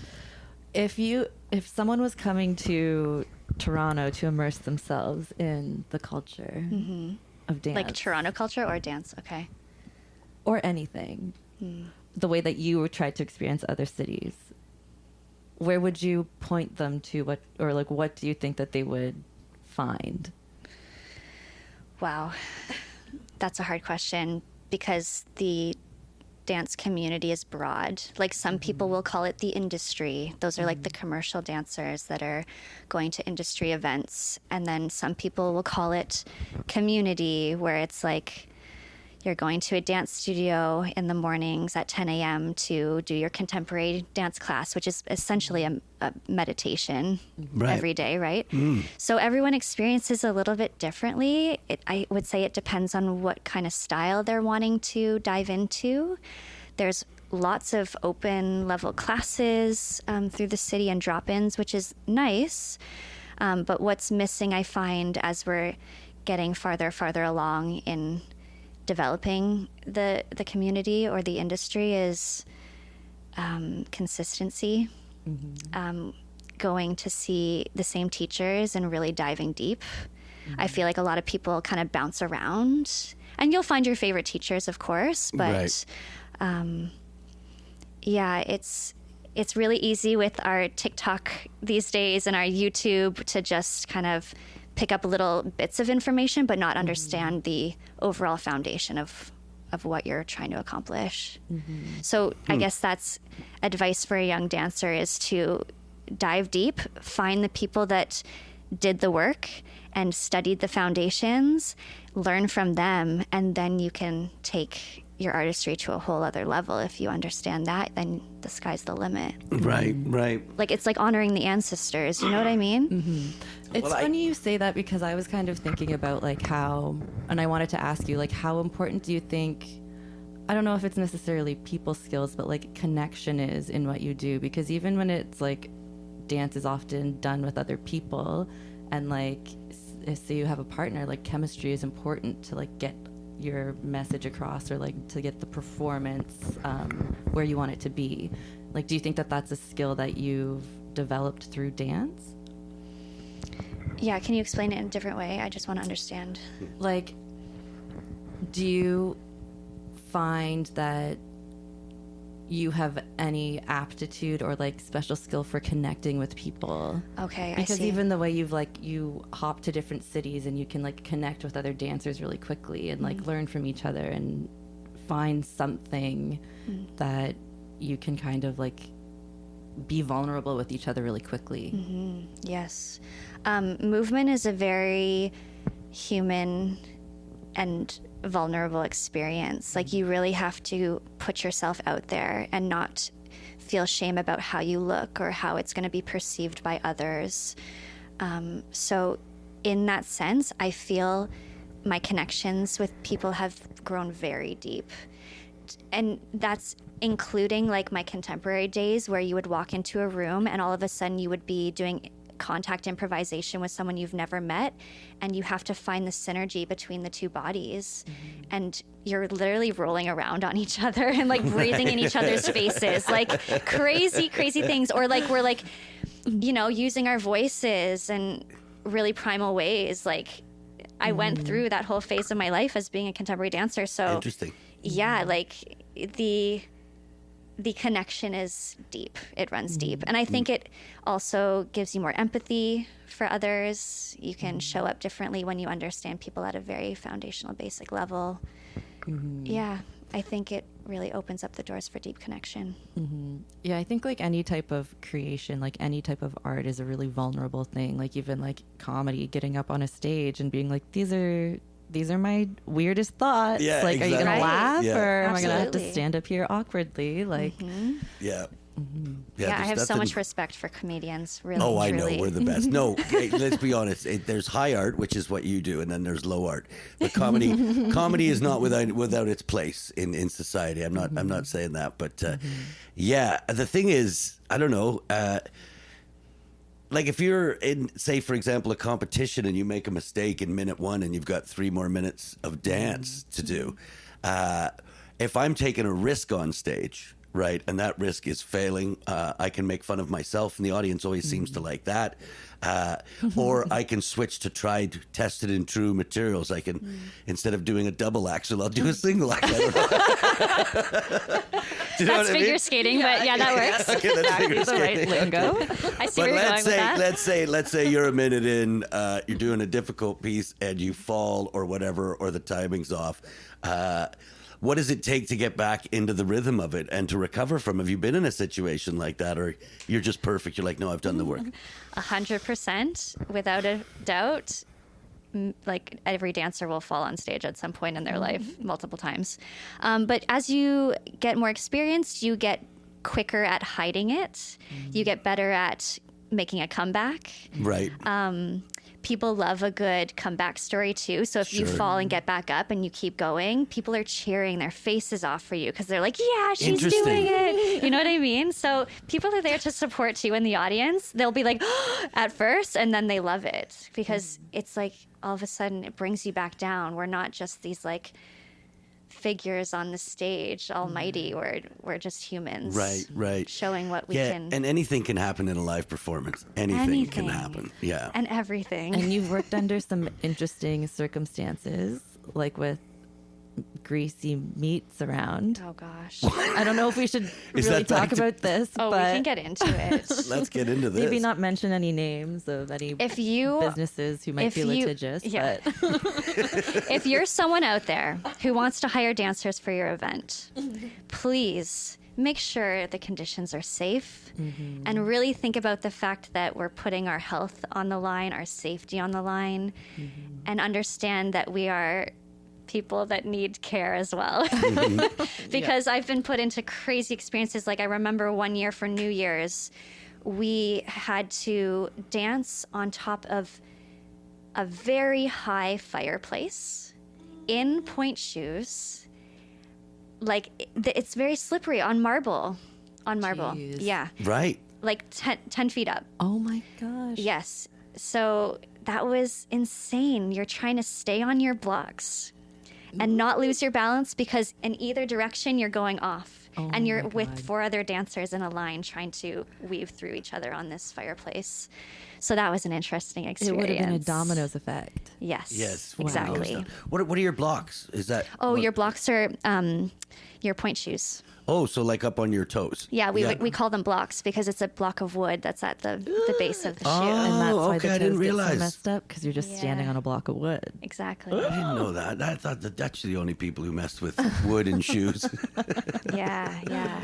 If someone was coming to Toronto to immerse themselves in the culture of dance, Like Toronto culture or dance? Okay. or anything, the way that you tried to experience other cities, where would you point them to? What do you think that they would find? Wow. That's a hard question, because the dance community is broad. Like, some people will call it the industry. Those are like the commercial dancers that are going to industry events. And then some people will call it community, where it's like, You're going to a dance studio in the mornings at 10 a.m. to do your contemporary dance class, which is essentially a meditation every day, right? So everyone experiences a little bit differently. I would say it depends on what kind of style they're wanting to dive into. There's lots of open level classes through the city and drop-ins, which is nice. But what's missing, I find, as we're getting farther along in developing the community or the industry, is consistency. Going to see the same teachers and really diving deep. I feel like a lot of people kind of bounce around, and you'll find your favorite teachers, of course, but yeah, it's really easy with our TikTok these days and our YouTube to just kind of pick up little bits of information, but not understand the overall foundation of what you're trying to accomplish. So I guess that's advice for a young dancer, is to dive deep, find the people that did the work and studied the foundations, learn from them, and then you can take your artistry to a whole other level. If you understand that, then the sky's the limit. Right. Like, it's like honoring the ancestors, you know what I mean? It's funny you say that, because I was kind of thinking about like how, and I wanted to ask you, like, how important do you think, I don't know if it's necessarily people skills, but like connection is in what you do? Because even when it's like dance is often done with other people, and like say you have a partner, like chemistry is important to like get your message across, or like to get the performance where you want it to be. Like, do you think that that's a skill that you've developed through dance? Yeah, can you explain it in a different way? I just want to understand. Like, do you find that you have any aptitude or like special skill for connecting with people? Okay, because I see. even the way you hop to different cities and you can like connect with other dancers really quickly and like learn from each other and find something that you can kind of like be vulnerable with each other really quickly. Yes. Movement is a very human and vulnerable experience. Like, you really have to put yourself out there and not feel shame about how you look or how it's going to be perceived by others. So in that sense, I feel my connections with people have grown very deep. And that's including like my contemporary days, where you would walk into a room and all of a sudden you would be doing contact improvisation with someone you've never met, and you have to find the synergy between the two bodies, and you're literally rolling around on each other and like breathing in each other's faces, like crazy things, or like we're like, you know, using our voices in really primal ways. Like, I went through that whole phase of my life as being a contemporary dancer, so Interesting. yeah, like the connection is deep. It runs deep. And I think it also gives you more empathy for others. You can show up differently when you understand people at a very foundational, basic level. Yeah, I think it really opens up the doors for deep connection. Yeah, I think like any type of creation, like any type of art is a really vulnerable thing. Like even like comedy, getting up on a stage and being like, these are my weirdest thoughts. Yeah, like, exactly. are you going to laugh Yeah. or am I going to have to Absolutely. stand up here awkwardly? Like, Yeah. Yeah, I there's have so nothing- much respect for comedians, really, Oh, I truly. know, we're the best. No, hey, let's be honest. There's high art, which is what you do, and then there's low art. But comedy is not without its place in society. I'm not saying that, but yeah, the thing is, I don't know. Like if you're in, say, for example, a competition and you make a mistake in minute 1 and you've got 3 more minutes of dance to do. If I'm taking a risk on stage, right, and that risk is failing, I can make fun of myself, and the audience always seems to like that. Or I can switch to tried, tested, and true materials. I can, instead of doing a double axel, I'll do a single axel. I don't know. Do you know That's what I figure mean? skating, but yeah, that works. Okay, that's figure the right skating. lingo. I see But where you're going with that. let's say you're a minute in, you're doing a difficult piece and you fall or whatever, or the timing's off. What does it take to get back into the rhythm of it and to recover from? Have you been in a situation like that, or you're just perfect? You're like, no, I've done the work. 100%, without a doubt. like every dancer will fall on stage at some point in their life multiple times. But as you get more experienced, you get quicker at hiding it. You get better at making a comeback. Right. People love a good comeback story too. So if you fall and get back up and you keep going, people are cheering their faces off for you because they're like, yeah, she's doing it. You know what I mean? So people are there to support too in the audience. They'll be like, at first, and then they love it because it's like all of a sudden it brings you back down. We're not just these like figures on the stage, almighty. We're just humans. Right. Showing what we Yeah, can. and anything can happen in a live performance. Anything can happen. Yeah. And everything. And you've worked under some interesting circumstances, like with greasy meats around. Oh gosh. I don't know if we should Is really that back talk to- about this, Oh, we but can get into it. Let's get into this. maybe not mention any names of any businesses who might be litigious. Yeah. But If you're someone out there who wants to hire dancers for your event, please make sure the conditions are safe and really think about the fact that we're putting our health on the line, our safety on the line, and understand that we are people that need care as well. Because I've been put into crazy experiences. Like I remember one year for New Year's, we had to dance on top of a very high fireplace in point shoes. Like it's very slippery on marble. Jeez. Yeah. Right. Like 10 feet up. oh my gosh. Yes. So that was insane. You're trying to stay on your blocks and not lose your balance because in either direction you're going off. Oh And you're my with God. 4 other dancers in a line trying to weave through each other on this fireplace. So that was an interesting It experience. would have been a dominoes effect. Yes. Yes. Exactly. What are your blocks? Is that? Oh, your blocks are your point shoes. Oh, so like up on your toes. Yeah, we call them blocks because it's a block of wood that's at the base of the shoe. And that's why okay, the I didn't toes get realize. so messed up because you're just standing Yeah. on a block of wood. Exactly. I didn't know that. I thought that that's the only people who messed with wood and shoes. Yeah.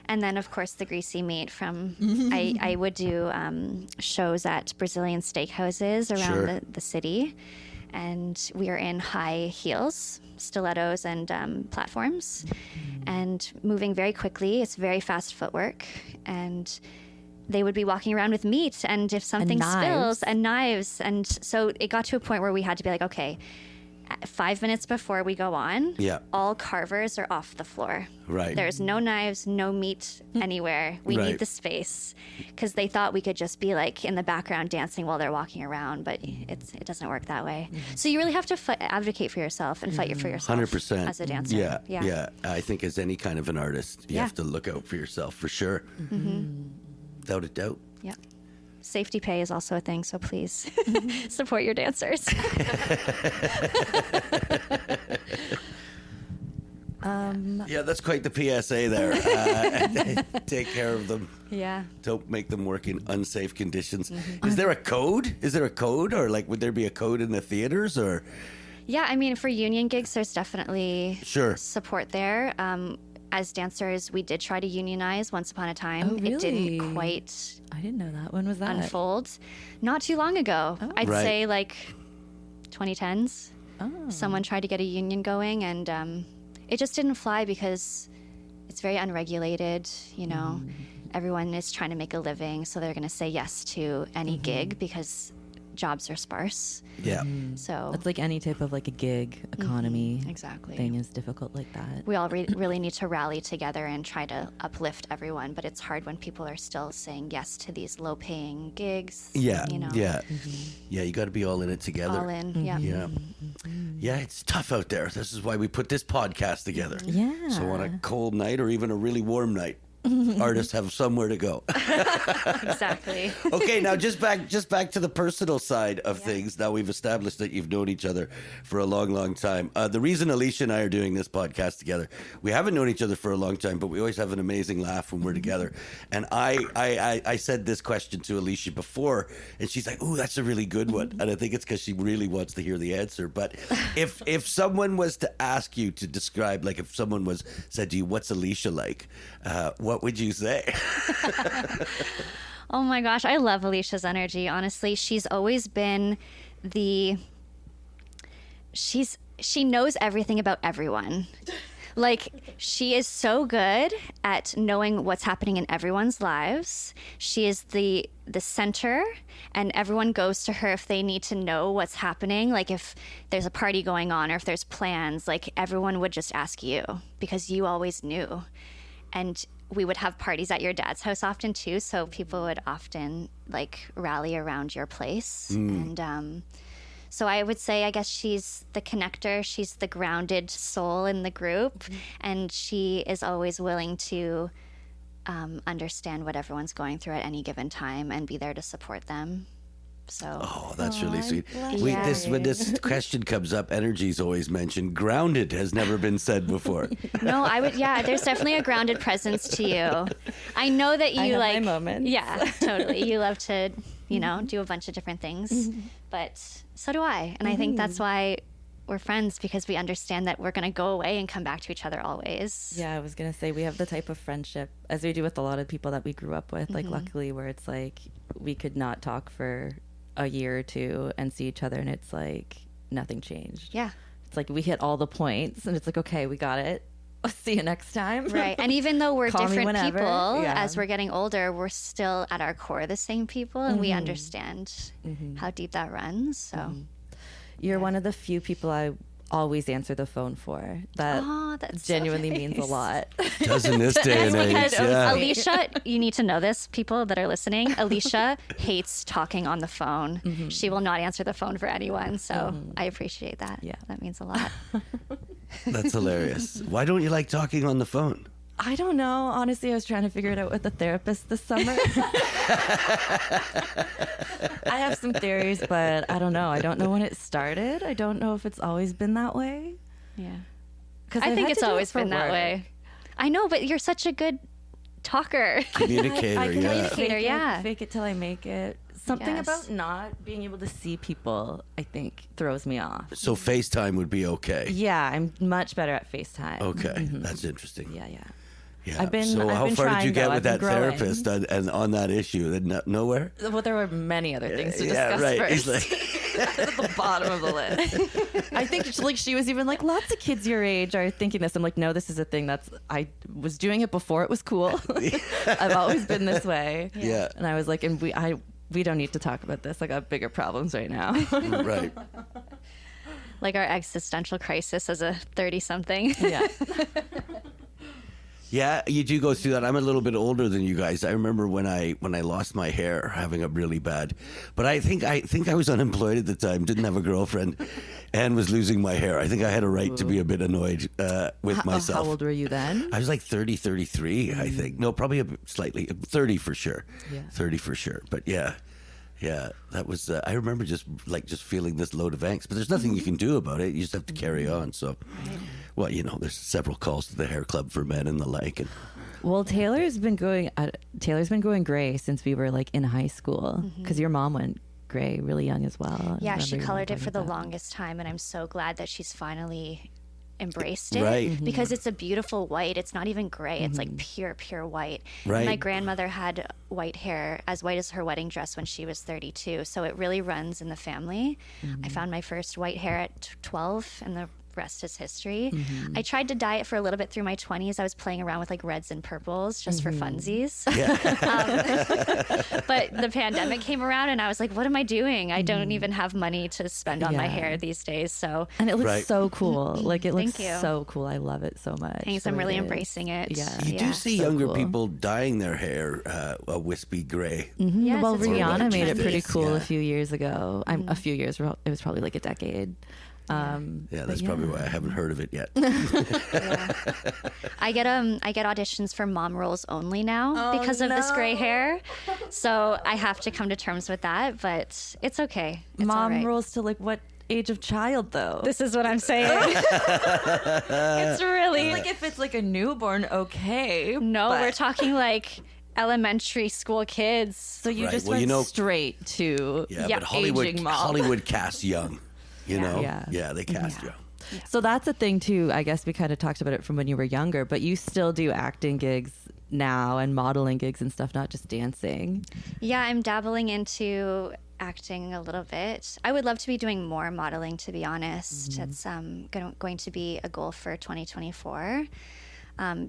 And then, of course, the greasy meat from, I would do shows at Brazilian steakhouses around Sure. the city. And we are in high heels, stilettos, and platforms, and moving very quickly. It's very fast footwork. And they would be walking around with meat. And if something spills, and knives. And so it got to a point where we had to be like, okay, 5 minutes before we go on, Yeah. all carvers are off the floor. Right. There's no knives, no meat anywhere. We Right. need the space because they thought we could just be like in the background dancing while they're walking around, but it doesn't work that way. So you really have to advocate for yourself and fight for yourself 100%. as a dancer. Yeah. I think as any kind of an artist, you Yeah. have to look out for yourself for sure. Without a doubt. Yeah. Safety pay is also a thing, so please support your dancers. Yeah, that's quite the PSA there. Take care of them. Yeah. Don't make them work in unsafe conditions. Is there a code? Is there a code, or like would there be a code in the theaters, or? Yeah, I mean, for union gigs, there's definitely Sure. support there. As dancers, we did try to unionize once upon a time. Oh, It didn't really? quite I didn't know that. When was that? unfold. Not too long ago. I'd Right. say like 2010s. Oh. Someone tried to get a union going, and it just didn't fly because it's very unregulated. You know, everyone is trying to make a living, so they're going to say yes to any gig because jobs are sparse. Yeah. So That's like any type of like a gig economy exactly. thing is difficult like that. We all really need to rally together and try to uplift everyone, but it's hard when people are still saying yes to these low-paying gigs. Yeah. You know, Yeah. Yeah. You got to be all in it together. all in. Yeah. Yeah. Yeah, it's tough out there. This is why we put this podcast together. Yeah. So on a cold night or even a really warm night, artists have somewhere to go. Exactly. Okay, now just back to the personal side of things. Now we've established that you've known each other for a long, long time. The reason Alicia and I are doing this podcast together, we haven't known each other for a long time, but we always have an amazing laugh when we're together. And I said this question to Alicia before, and she's like, "Ooh, that's a really good one." And I think it's because she really wants to hear the answer. But if someone was to ask you to describe, like if someone said to you, "What's Alicia like?" What would you say? Oh my gosh, I love Alicia's energy. Honestly, she's always been the she knows everything about everyone. Like, she is so good at knowing what's happening in everyone's lives. She is the center, and everyone goes to her if they need to know what's happening. Like, if there's a party going on or if there's plans, like, everyone would just ask you because you always knew. And we would have parties at your dad's house often too, so people would often like rally around your place. And so I would say, I guess she's the connector, she's the grounded soul in the group, and she is always willing to understand what everyone's going through at any given time and be there to support them. So Oh, that's really sweet. When this question comes up, energy's always mentioned. Grounded has never been said before. No, I would. Yeah, there's definitely a grounded presence to you. I know that you I have like. my moments. Yeah, totally. You love to, do a bunch of different things, but so do I, and I think that's why we're friends, because we understand that we're going to go away and come back to each other always. Yeah, I was going to say, we have the type of friendship, as we do with a lot of people that we grew up with, like luckily, where it's like we could not talk for a year or two and see each other, and it's like nothing changed. Yeah. It's like we hit all the points, and it's like, okay, we got it. I'll see you next time. Right. And even though we're Call me different whenever. people, Yeah. as we're getting older, we're still at our core the same people, and we understand how deep that runs. So You're one of the few people I always answer the phone for. That Oh, that's so genuinely means a nice. lot. Does in this day and age. Because Yeah. Alicia, you need to know this, people that are listening. Alicia hates talking on the phone. She will not answer the phone for anyone. So I appreciate that. Yeah. That means a lot. That's hilarious. Why don't you like talking on the phone? I don't know. Honestly, I was trying to figure it out with the therapist this summer. I have some theories, but I don't know. I don't know when it started. I don't know if it's always been that way. Yeah. 'Cause I I've think had it's to do it always for been that work. way. I know, but you're such a good talker. Communicator, I can yeah. fake it, yeah. fake it till I make it. Something Yes. about not being able to see people, I think, throws me off. So FaceTime would be okay. Yeah, I'm much better at FaceTime. Okay, that's interesting. Yeah, yeah. Yeah. I've been- So I've how been far did you trying, get though. with I've been that growing. therapist and on that issue? Nowhere? Well, there were many other things to Yeah, discuss right. first. He's like, At the bottom of the list. I think she was even like, lots of kids your age are thinking this. I'm like, no, this is a thing I was doing it before it was cool. I've always been this way. Yeah. And I was like, and we don't need to talk about this. I got bigger problems right now. right. Like our existential crisis as a 30-something. Yeah. Yeah, you do go through that. I'm a little bit older than you guys. I remember when I lost my hair, having a really bad. But I think I was unemployed at the time, didn't have a girlfriend, and was losing my hair. I think I had a right to be a bit annoyed with myself. How old were you then? I was like 30, 33, I think. No, probably slightly 30 for sure. Yeah. 30 for sure. But yeah, that was. I remember just feeling this load of angst. But there's nothing you can do about it. You just have to carry on. So, well, there's several calls to the hair club for men and the like. And Well, Taylor's been going gray since we were like in high school, because your mom went gray really young as well. Yeah, I she remember your colored mom it for the talking about longest time, and I'm so glad that she's finally embraced it. Right. Because it's a beautiful white. It's not even gray. It's like pure white. Right. My grandmother had white hair, as white as her wedding dress, when she was 32. So it really runs in the family. I found my first white hair at 12, and the rest is history. I tried to dye it for a little bit through my 20s. I was playing around with like reds and purples just for funsies. But the pandemic came around, and I was like, what am I doing? I don't even have money to spend on my Yeah. hair these days. So And it looks Right. so cool. Like, it looks Thank you. so cool. I love it so much. thanks. the I'm way really it is. embracing it. Yeah. you do see So younger cool. people dyeing their hair a wispy gray. Yes, Well, it's really Rihanna made it trendy. pretty cool Yeah. a few years ago. A few years. It was probably like a decade. Yeah, that's probably why I haven't heard of it yet. I get auditions for mom roles only now because of this gray hair. So I have to come to terms with that, but it's okay. It's all Mom right. rules to like what age of child though? This is what I'm saying. It's really like if it's like a newborn, okay. no. but- We're talking like elementary school kids. So you Right, just well, went straight to Yeah, Yeah, but Hollywood aging mom. Hollywood casts young. You know? Yeah. they cast young. So that's a thing too. I guess we kind of talked about it from when you were younger, but you still do acting gigs now and modeling gigs and stuff, not just dancing. Yeah, I'm dabbling into acting a little bit. I would love to be doing more modeling, to be honest. It's going to be a goal for 2024.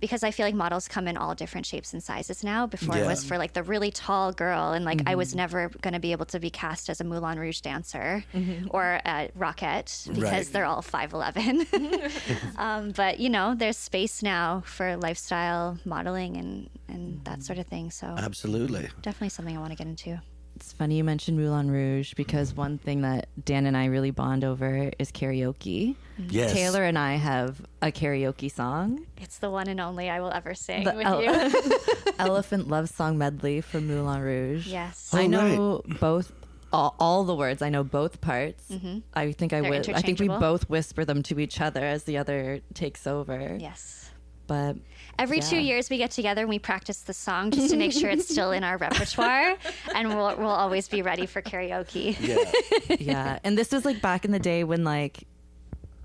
Because I feel like models come in all different shapes and sizes now. Before it was for like the really tall girl, and like I was never going to be able to be cast as a Moulin Rouge dancer or a Rockette because they're all 5'11". But you know, there's space now for lifestyle modeling and that sort of thing. So Absolutely. definitely something I want to get into. It's funny you mentioned Moulin Rouge because one thing that Dan and I really bond over is karaoke. Yes. Taylor and I have a karaoke song. It's the one and only I will ever sing The with you. Elephant Love Song medley from Moulin Rouge. Yes. I know both, all the words. I know both parts. I think I They're would. I think we interchangeable. both whisper them to each other as the other takes over. Yes. But Every 2 years we get together and we practice the song just to make sure it's still in our repertoire, and we'll always be ready for karaoke. Yeah. yeah, and this was like back in the day when like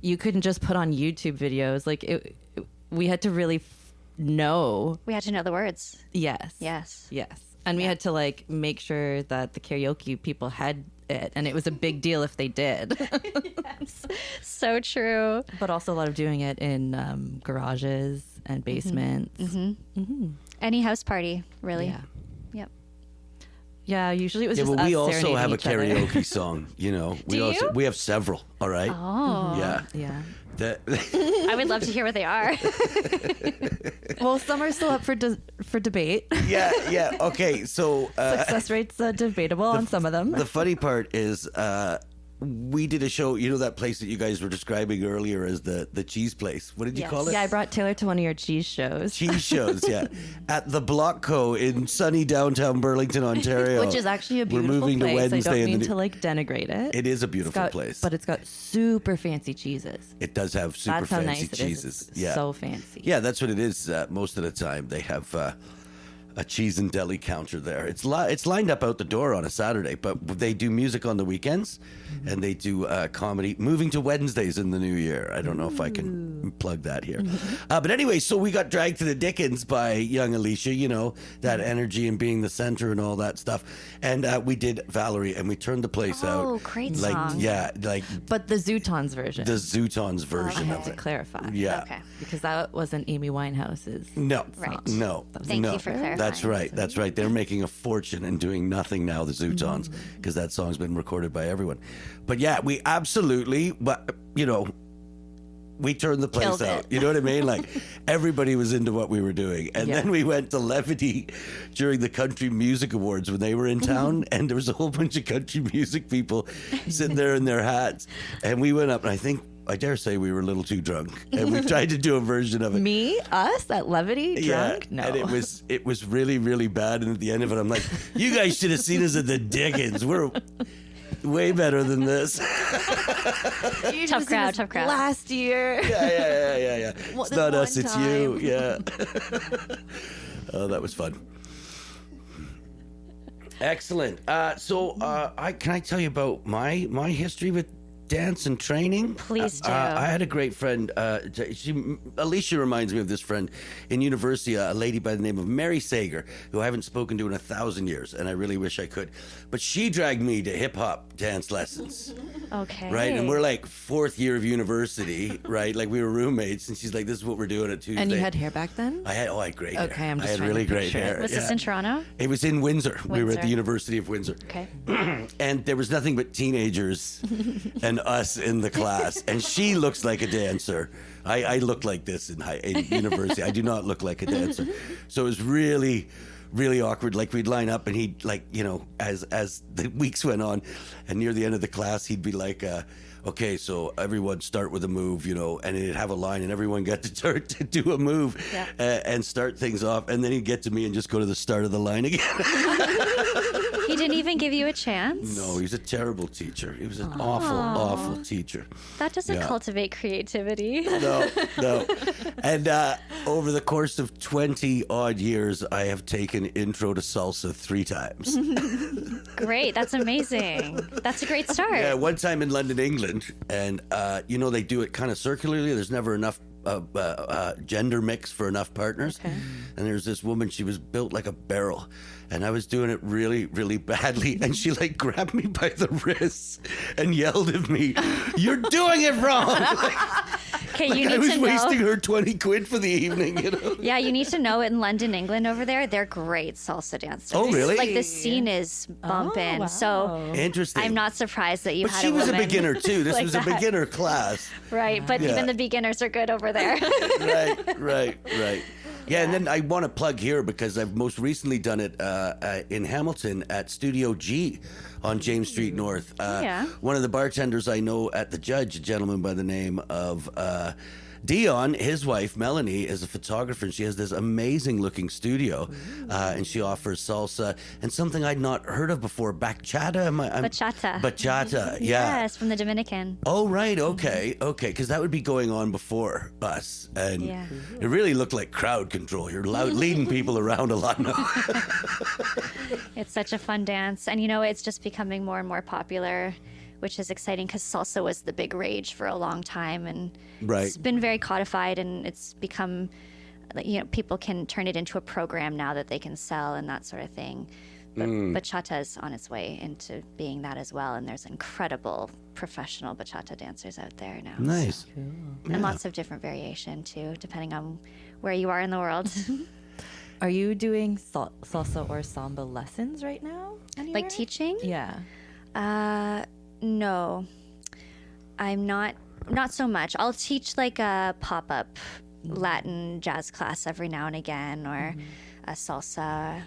you couldn't just put on YouTube videos. Like we had to really know. We had to know the words. Yes. Yes. Yes. And we had to like make sure that the karaoke people had it, and it was a big deal if they did. Yes. So true. But also a lot of doing it in garages and basements. Any house party, really. Yeah. Yep. Yeah, usually it was Yeah, just but we us also serenading have a each other. karaoke song, you know. We have several, all right? Oh. Yeah. Yeah. I would love to hear what they are. Well, some are still up for debate. yeah. Okay, so Success rates debatable on some of them. the funny part is we did a show, you know that place that you guys were describing earlier as the cheese place. What did you Yes. call it? Yeah, I brought Taylor to one of your cheese shows. Cheese shows, yeah. At the Block Co. in sunny downtown Burlington, Ontario. Which is actually a We're beautiful moving place. to Wednesday. I don't in mean the to like denigrate it. It is a It's beautiful got- place. But it's got super fancy cheeses. It does have super That's how fancy nice it is. cheeses. It's Yeah. so fancy. Yeah, that's what it is. Most of the time, they have a cheese and deli counter there. It's lined up out the door on a Saturday, but they do music on the weekends, and they do comedy. Moving to Wednesdays in the new year. I don't know if I can plug that here, but anyway, so we got dragged to the Dickens by young Alicia. You know, that energy and being the center and all that stuff, and we did Valerie, and we turned the place out. Oh, great like song. yeah, like But the Zootons version. the Zootons version of to it. clarify. Yeah. Okay. Because that wasn't Amy Winehouse's. No, Right. no. Thank no. you for clarifying. That's right. That's right. They're making a fortune and doing nothing now, the Zootons, because that song's been recorded by everyone. But yeah, we absolutely, but you know, we turned the place Killed out. it. You know what I mean? Like everybody was into what we were doing. And then we went to Levity during the Country Music Awards when they were in town, and there was a whole bunch of country music people sitting there in their hats. And we went up, and I dare say we were a little too drunk, and we tried to do a version of it. Me? Us? At Levity? Drunk? Yeah, No. and it was really, really bad. And at the end of it, I'm like, you guys should have seen us at the Dickens. We're way better than this. You Tough just crowd, was tough crowd. Last year. Yeah. What, It's this not us, one it's you. time. Yeah. Oh, that was fun. Excellent. So, can I tell you about my history with dance and training? Please do. I had a great friend. Alicia reminds me of this friend in university, a lady by the name of Mary Sager, who I haven't spoken to in 1,000 years, and I really wish I could. But she dragged me to hip hop dance lessons. Okay. Right, and we're like fourth year of university, right? Like we were roommates, and she's like, "This is what we're doing at Tuesday." And you had hair back then? I had great hair. Okay, I'm just I had trying to really great picture it. hair. Was this in Toronto? It was in Windsor. We were at the Windsor. University of Windsor. Okay. And there was nothing but teenagers and us in the class. And she looks like a dancer. I look like this in university. I do not look like a dancer. So it was really, really awkward. Like we'd line up, and he'd like, you know, as the weeks went on, and near the end of the class, he'd be like, okay, so everyone start with a move, you know, and he'd have a line, and everyone got to start to do a move and start things off. And then he'd get to me and just go to the start of the line again. He didn't even give you a chance? No, he was a terrible teacher. He was an awful teacher. That doesn't Yeah. cultivate creativity. No. And over the course of 20 odd years, I have taken Intro to Salsa 3 times. Great. That's amazing. That's a great start. Yeah, one time in London, England, and you know they do it kind of circularly. There's never enough gender mix for enough partners. Okay. And there's this woman, she was built like a barrel, and I was doing it really, really badly, and she like grabbed me by the wrists and yelled at me, "You're doing it wrong!" Okay, Like you I need was to wasting know. her 20 quid for the evening, you know? Yeah, you need to know in London, England over there, they're great salsa dancers. Oh, really? Like the scene is bumping. wow. So Interesting. I'm not surprised that you But had she a was a woman beginner too. This like was that. a beginner class. Right, but Yeah. even the beginners are good over there. Right. Yeah, and then I want to plug here because I've most recently done it in Hamilton at Studio G on James Street North. Yeah. One of the bartenders I know at the Judge, a gentleman by the name of Dion, his wife Melanie, is a photographer, and she has this amazing looking studio, and she offers salsa and something I'd not heard of before, bachata. Bachata, yeah. Yes, from the Dominican. Oh, right. Okay. Because that would be going on before us. And Yeah. it really looked like crowd control. You're leading people around a lot now. It's such a fun dance. And, it's just becoming more and more popular, which is exciting because salsa was the big rage for a long time. And Right. it's been very codified, and it's become, people can turn it into a program now that they can sell and that sort of thing. But bachata is on its way into being that as well. And there's incredible professional bachata dancers out there now. Nice. And lots of different variation, too, depending on where you are in the world. Are you doing salsa or samba lessons right now? Anywhere? Like teaching? Yeah. No, I'm not so much. I'll teach like a pop-up Latin jazz class every now and again, or a salsa.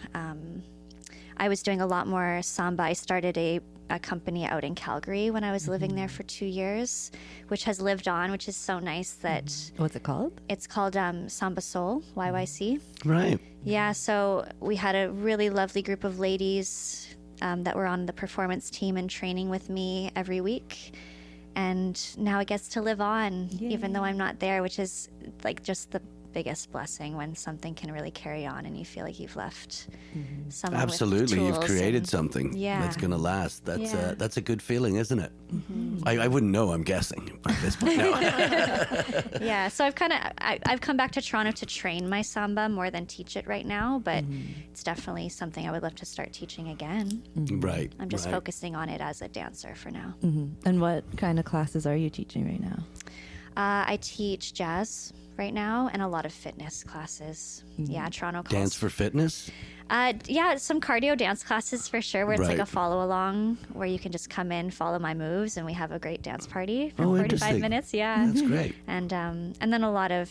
I was doing a lot more samba. I started a company out in Calgary when I was living there for 2 years, which has lived on, which is so nice that What's it called? it's called Samba Soul, YYC. Right. Yeah, so we had a really lovely group of ladies that were on the performance team and training with me every week. And now it gets to live on, even though I'm not there, which is like just the biggest blessing when something can really carry on and you feel like you've left someone with Absolutely. You've tools created and- something Yeah. that's going to last. Yeah. That's a good feeling, isn't it? I wouldn't know, I'm guessing, at this point now. Yeah, so I've come back to Toronto to train my samba more than teach it right now, but it's definitely something I would love to start teaching again. Right. I'm just right. focusing on it as a dancer for now. And what kind of classes are you teaching right now? I teach jazz right now and a lot of fitness classes. Yeah, Toronto calls. Dance for fitness? Yeah, some cardio dance classes for sure, where it's like Right. a follow along where you can just come in, follow my moves, and we have a great dance party for Oh, 45 interesting. minutes. Yeah. That's great. And then a lot of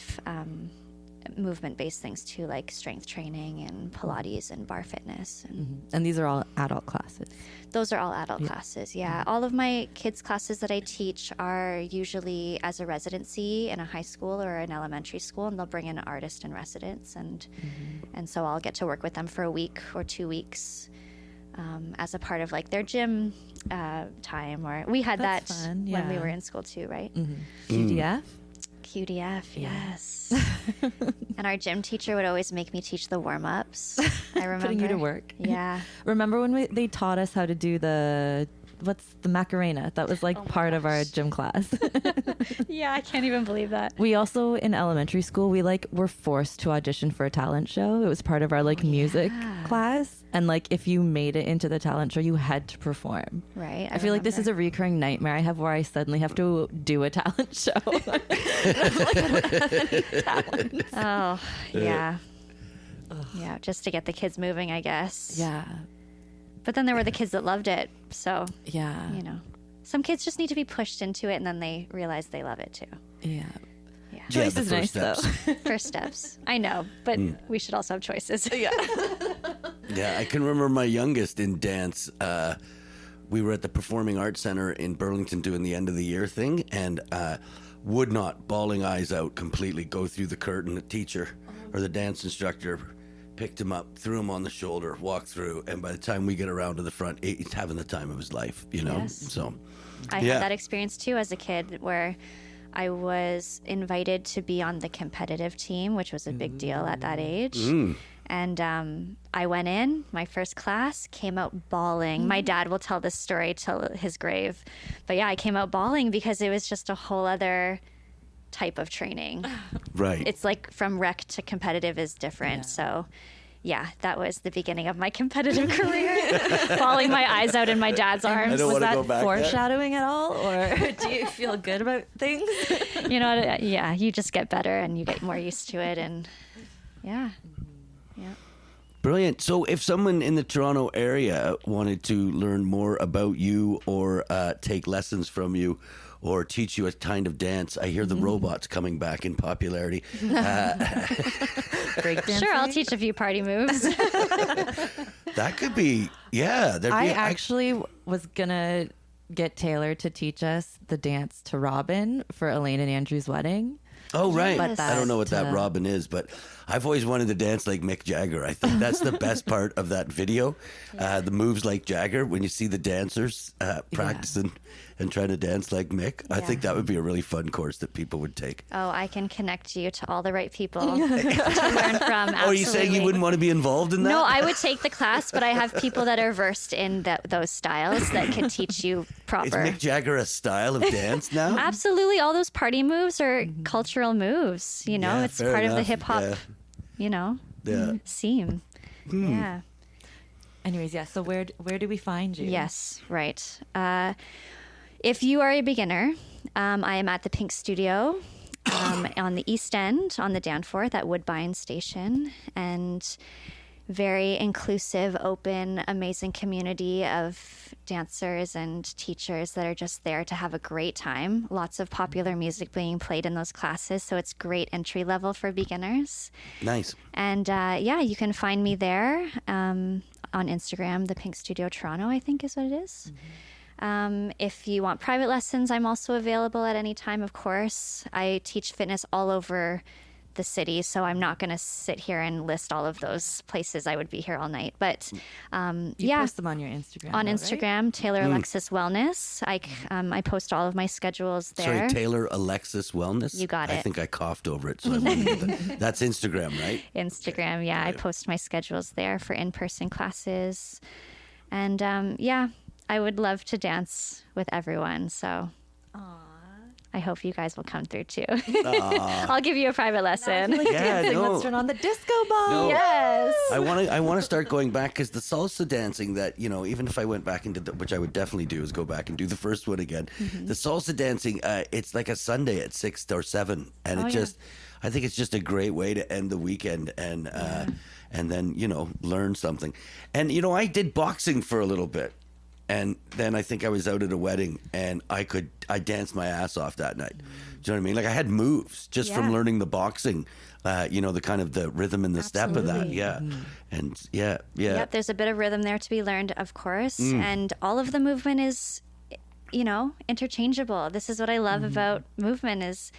movement-based things too, like strength training and Pilates and bar fitness. And And these are all adult classes. those are all adult classes. Yeah, all of my kids' classes that I teach are usually as a residency in a high school or an elementary school, and they'll bring in an artist in residence, and so I'll get to work with them for a week or 2 weeks. As a part of like their gym time, or we had That's that fun, when we yeah. were in school too, right? QDF? QDF, yes. And our gym teacher would always make me teach the warm-ups. I remember Putting you to work. Yeah. Remember when they taught us how to do the Macarena? That was like part of our gym class. Yeah, I can't even believe that. We also, in elementary school, we like were forced to audition for a talent show. It was part of our like music class. And like if you made it into the talent show, you had to perform. Right. I feel like this is a recurring nightmare I have where I suddenly have to do a talent show. And I'm like, I don't have any talent. Oh, yeah. Yeah, just to get the kids moving, I guess. Yeah. But then there were the kids that loved it. So, Yeah. some kids just need to be pushed into it and then they realize they love it too. Yeah. Yeah. Yeah, Choice the is first nice steps. though. First steps. I know, but we should also have choices. Yeah. Yeah, I can remember my youngest in dance. We were at the Performing Arts Center in Burlington doing the end of the year thing, and would not, bawling eyes out completely, go through the curtain. The teacher or the dance instructor picked him up, threw him on the shoulder, walked through, and by the time we get around to the front, he's having the time of his life, Yes. So, I Yeah. had that experience too as a kid where I was invited to be on the competitive team, which was a big deal at that age. And I went in, my first class, came out bawling. My dad will tell this story till his grave. But yeah, I came out bawling because it was just a whole other type of training. Right. It's like from rec to competitive is different. So yeah, that was the beginning of my competitive career. Bawling my eyes out in my dad's arms. I don't Was want to that go back there. foreshadowing at all, or do you feel good about things? You know, yeah, you just get better and you get more used to it, and yeah. Brilliant. So if someone in the Toronto area wanted to learn more about you or take lessons from you or teach you a kind of dance, I hear the robots coming back in popularity. Breakdancing? Sure, I'll teach a few party moves. That could be, yeah. I actually was gonna get Taylor to teach us the dance to Robin for Elaine and Andrew's wedding. Oh, right. But I don't know what that that- Robin is, but I've always wanted to dance like Mick Jagger. I think that's the best part of that video. The moves like Jagger, when you see the dancers practicing and trying to dance like Mick. I think that would be a really fun course that people would take. Oh, I can connect you to all the right people to learn from. Absolutely. Oh, are you saying you wouldn't want to be involved in that? No, I would take the class, but I have people that are versed in those styles that can teach you Is proper. Mick Jagger a style of dance now? Absolutely. All those party moves are cultural moves. You know, Yeah, it's fair part of the enough. hip hop, Yeah. you know, Yeah. scene. Yeah. Anyways, yeah. So where do we find you? Yes, right. If you are a beginner, I am at the Pink Studio on the East End, on the Danforth at Woodbine Station, and very inclusive, open, amazing community of dancers and teachers that are just there to have a great time. Lots of popular music being played in those classes, so it's great entry level for beginners. Nice. And yeah, you can find me there on Instagram, the Pink Studio Toronto, I think is what it is. If you want private lessons, I'm also available at any time, of course. I teach fitness all over the city, so I'm not going to sit here and list all of those places. I would be here all night. But You yeah, post them on your Instagram. on though, right? Instagram, Taylor Alexis Wellness. I post all of my schedules there. Sorry, Taylor Alexis Wellness? You got I it. think I coughed over it, so I won't get that. That's Instagram, right? Instagram, yeah. I post my schedules there for in-person classes. And yeah, I would love to dance with everyone. So I hope you guys will come through too. I'll give you a private lesson. Yeah, Dancing, no. let's turn on the disco ball. No. Yes. I want to start going back because the salsa dancing that, you know, even if I went back into which I would definitely do is go back and do the first one again. The salsa dancing, it's like a Sunday at 6 or 7, and I think it's just a great way to end the weekend and then, you know, learn something. And you know, I did boxing for a little bit. And then I think I was out at a wedding and I danced my ass off that night. Do you know what I mean? Like I had moves just from Yeah. learning the boxing, you know, the kind of the rhythm and the step of that. Yeah. And yeah. Yep, there's a bit of rhythm there to be learned, of course. And all of the movement is, you know, interchangeable. This is what I love about movement is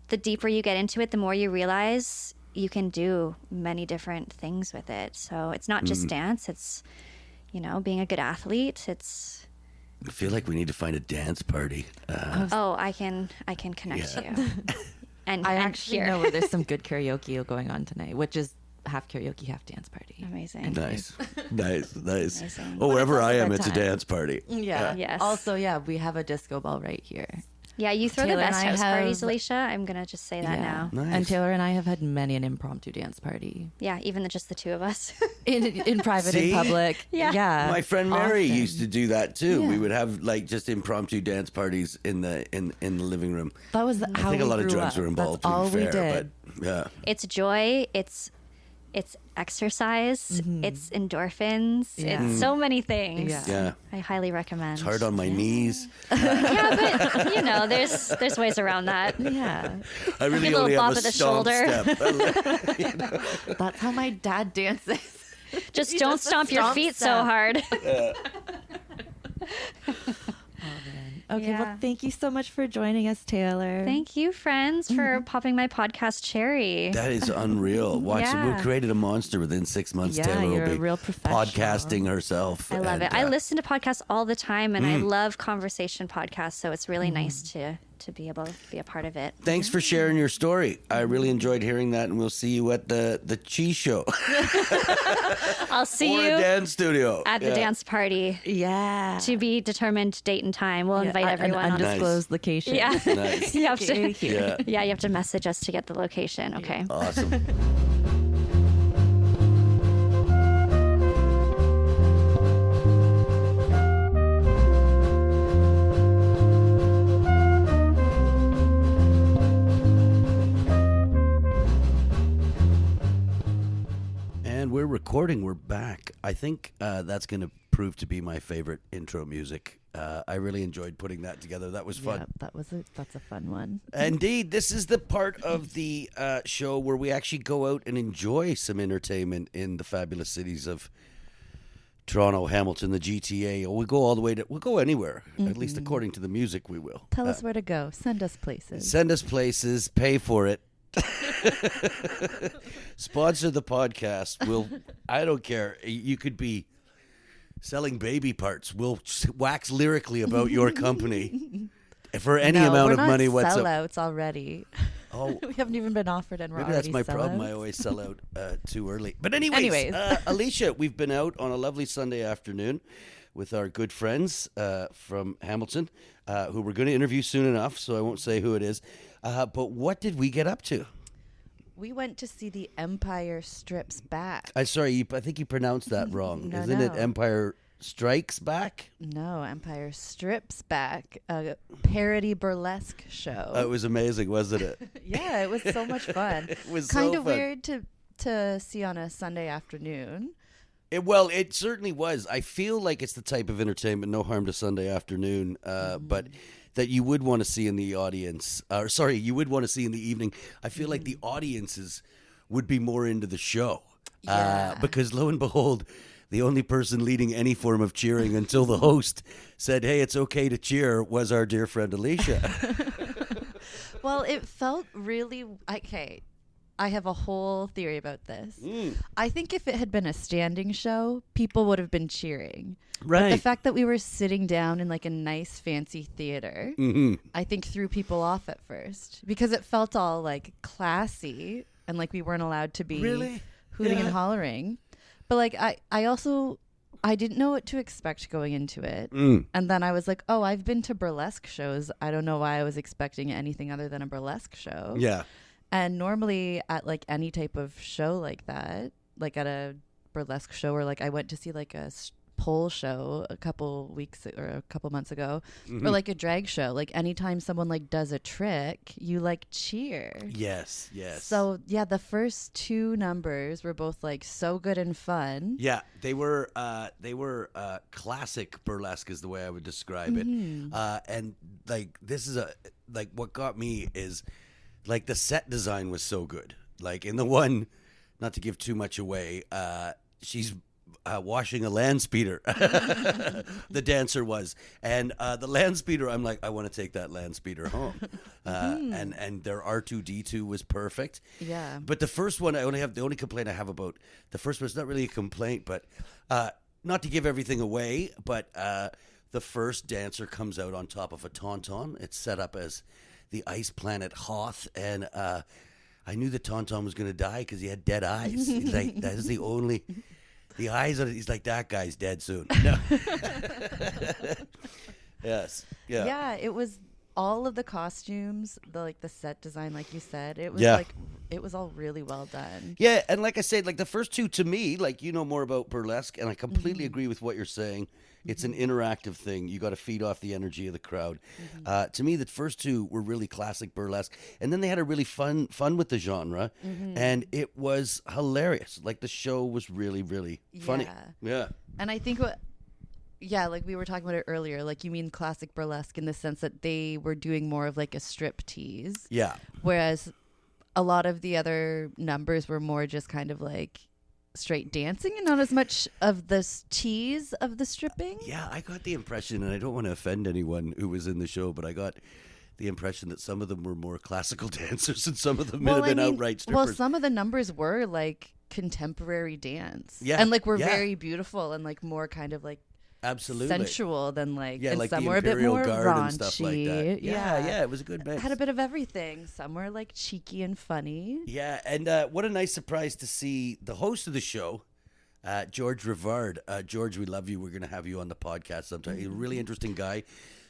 the deeper you get into it, the more you realize you can do many different things with it. So it's not just dance, it's, you know, being a good athlete. It's I feel like we need to find a dance party. I can connect you. And I and actually here. know where there's some good karaoke going on tonight, which is half karaoke, half dance party. Amazing. Nice. Nice. Amazing. Oh, wherever also I am, that it's a time. dance party. Yeah. Yes. Also, yeah, we have a disco ball right here. Yeah, you throw Taylor the and best I house have- parties, Alicia. I'm gonna just say that now. Nice. And Taylor and I have had many an impromptu dance party Yeah, even just the two of us. in private, See? in public. Yeah. My friend Mary often. used to do that too. Yeah. We would have like just impromptu dance parties in the living room. That was I how think a we lot of grew drugs up. were involved. That's all to be we fair, did. But yeah, It's joy. It's exercise. It's endorphins. Yeah. It's so many things. Yeah. yeah. I highly recommend. It's hard on my knees. Yeah, but you know, there's ways around that. Yeah. I really Little only have bop a of the stomp shoulder. step. That's how my dad dances. Just He don't does the stomp your stomp feet so step. hard. Okay, Yeah. well, thank you so much for joining us, Taylor. Thank you, friends, for popping my podcast cherry. That is unreal. Watch, Yeah. we created a monster within 6 months. Yeah, Taylor will you're a be real professional. podcasting herself. I love and, it. I listen to podcasts all the time, and I love conversation podcasts. So it's really nice to to be able to be a part of it. Thanks for sharing your story. I really enjoyed hearing that, and we'll see you at the cheese show. I'll see or you a dance studio. at the dance party. Yeah. To be determined date and time. We'll invite everyone. An on. undisclosed location. Yeah. Nice. You have to, Yeah. yeah, you have to message us to get the location. Okay. Awesome. And we're recording. We're back. I think that's going to prove to be my favorite intro music. I really enjoyed putting that together. That was fun. Yeah, that's a fun one. Indeed, this is the part of the show where we actually go out and enjoy some entertainment in the fabulous cities of Toronto, Hamilton, the GTA. We'll go all the way to, we'll go anywhere, at least according to the music we will. Tell us where to go. Send us places. Send us places, pay for it. Sponsor the podcast. I don't care. You could be selling baby parts. We'll wax lyrically about your company for any amount of money whatsoever. Sellouts already. Oh, We haven't even been offered, and we're maybe that's already my problem. I sellouts. always sell out too early. But anyways. Alicia, we've been out on a lovely Sunday afternoon with our good friends from Hamilton, who we're going to interview soon enough, so I won't say who it is. But what did we get up to? We went to see The Empire Strips Back. I think you pronounced that wrong. No, Isn't it no. Empire Strikes Back? No, Empire Strips Back, a parody burlesque show. It was amazing, wasn't it? Yeah, it was so much fun. It was kind so of fun. weird to see on a Sunday afternoon. It certainly was. I feel like it's the type of entertainment, no harm to Sunday afternoon, but that you would want to see in the audience. You would want to see in the evening. I feel like the audiences would be more into the show. Yeah. Because lo and behold, the only person leading any form of cheering until the host said, "Hey, it's okay to cheer," was our dear friend Alicia. Well, it felt really okay. I have a whole theory about this. I think if it had been a standing show, people would have been cheering. Right. But the fact that we were sitting down in like a nice fancy theater, I think threw people off at first because it felt all like classy and like we weren't allowed to be Really? hooting Yeah. and hollering. But like I didn't know what to expect going into it. And then I was like, oh, I've been to burlesque shows. I don't know why I was expecting anything other than a burlesque show. Yeah. And normally at like any type of show like that, like at a burlesque show or like I went to see like a pole show a couple weeks or a couple months ago or like a drag show, like anytime someone like does a trick, you like cheer. Yes. Yes. So yeah, the first two numbers were both like so good and fun. Yeah, they were classic burlesque is the way I would describe it. And like this is what got me is like the set design was so good. Like in the one, not to give too much away, she's washing a land speeder. The dancer was, and the land speeder. I'm like, I want to take that land speeder home. And their R2D2 was perfect. Yeah. But the first one, the only complaint I have about the first one is not really a complaint, but not to give everything away, but the first dancer comes out on top of a tauntaun. It's set up as the ice planet Hoth, and I knew the tauntaun was going to die because he had dead eyes. He's like, that is the only. The eyes are. He's like, that guy's dead soon. No. Yes. Yeah. Yeah, it was all of the costumes, the set design, like you said. It was it was all really well done. Yeah, and like I said, like the first two to me, like you know more about burlesque, and I completely agree with what you're saying. It's an interactive thing. You got to feed off the energy of the crowd. To me, the first two were really classic burlesque, and then they had a really fun with the genre, and it was hilarious. Like the show was really, really funny. Yeah. And I think like we were talking about it earlier, like you mean classic burlesque in the sense that they were doing more of like a strip tease. Yeah. Whereas a lot of the other numbers were more just kind of like straight dancing and not as much of this tease of the stripping. Yeah, I got the impression, and I don't want to offend anyone who was in the show, but I got the impression that some of them were more classical dancers and some of them may have been outright strippers. Well, some of the numbers were like contemporary dance. Yeah, And like were yeah. very beautiful and like more kind of like Absolutely. sensual than like, Yeah, and like some the were a bit Imperial more Guard raunchy. and stuff like that. Yeah, it was a good mix. Had a bit of everything. Some were like cheeky and funny. Yeah, and what a nice surprise to see the host of the show, George Rivard. George, we love you. We're going to have you on the podcast sometime. He's a really interesting guy,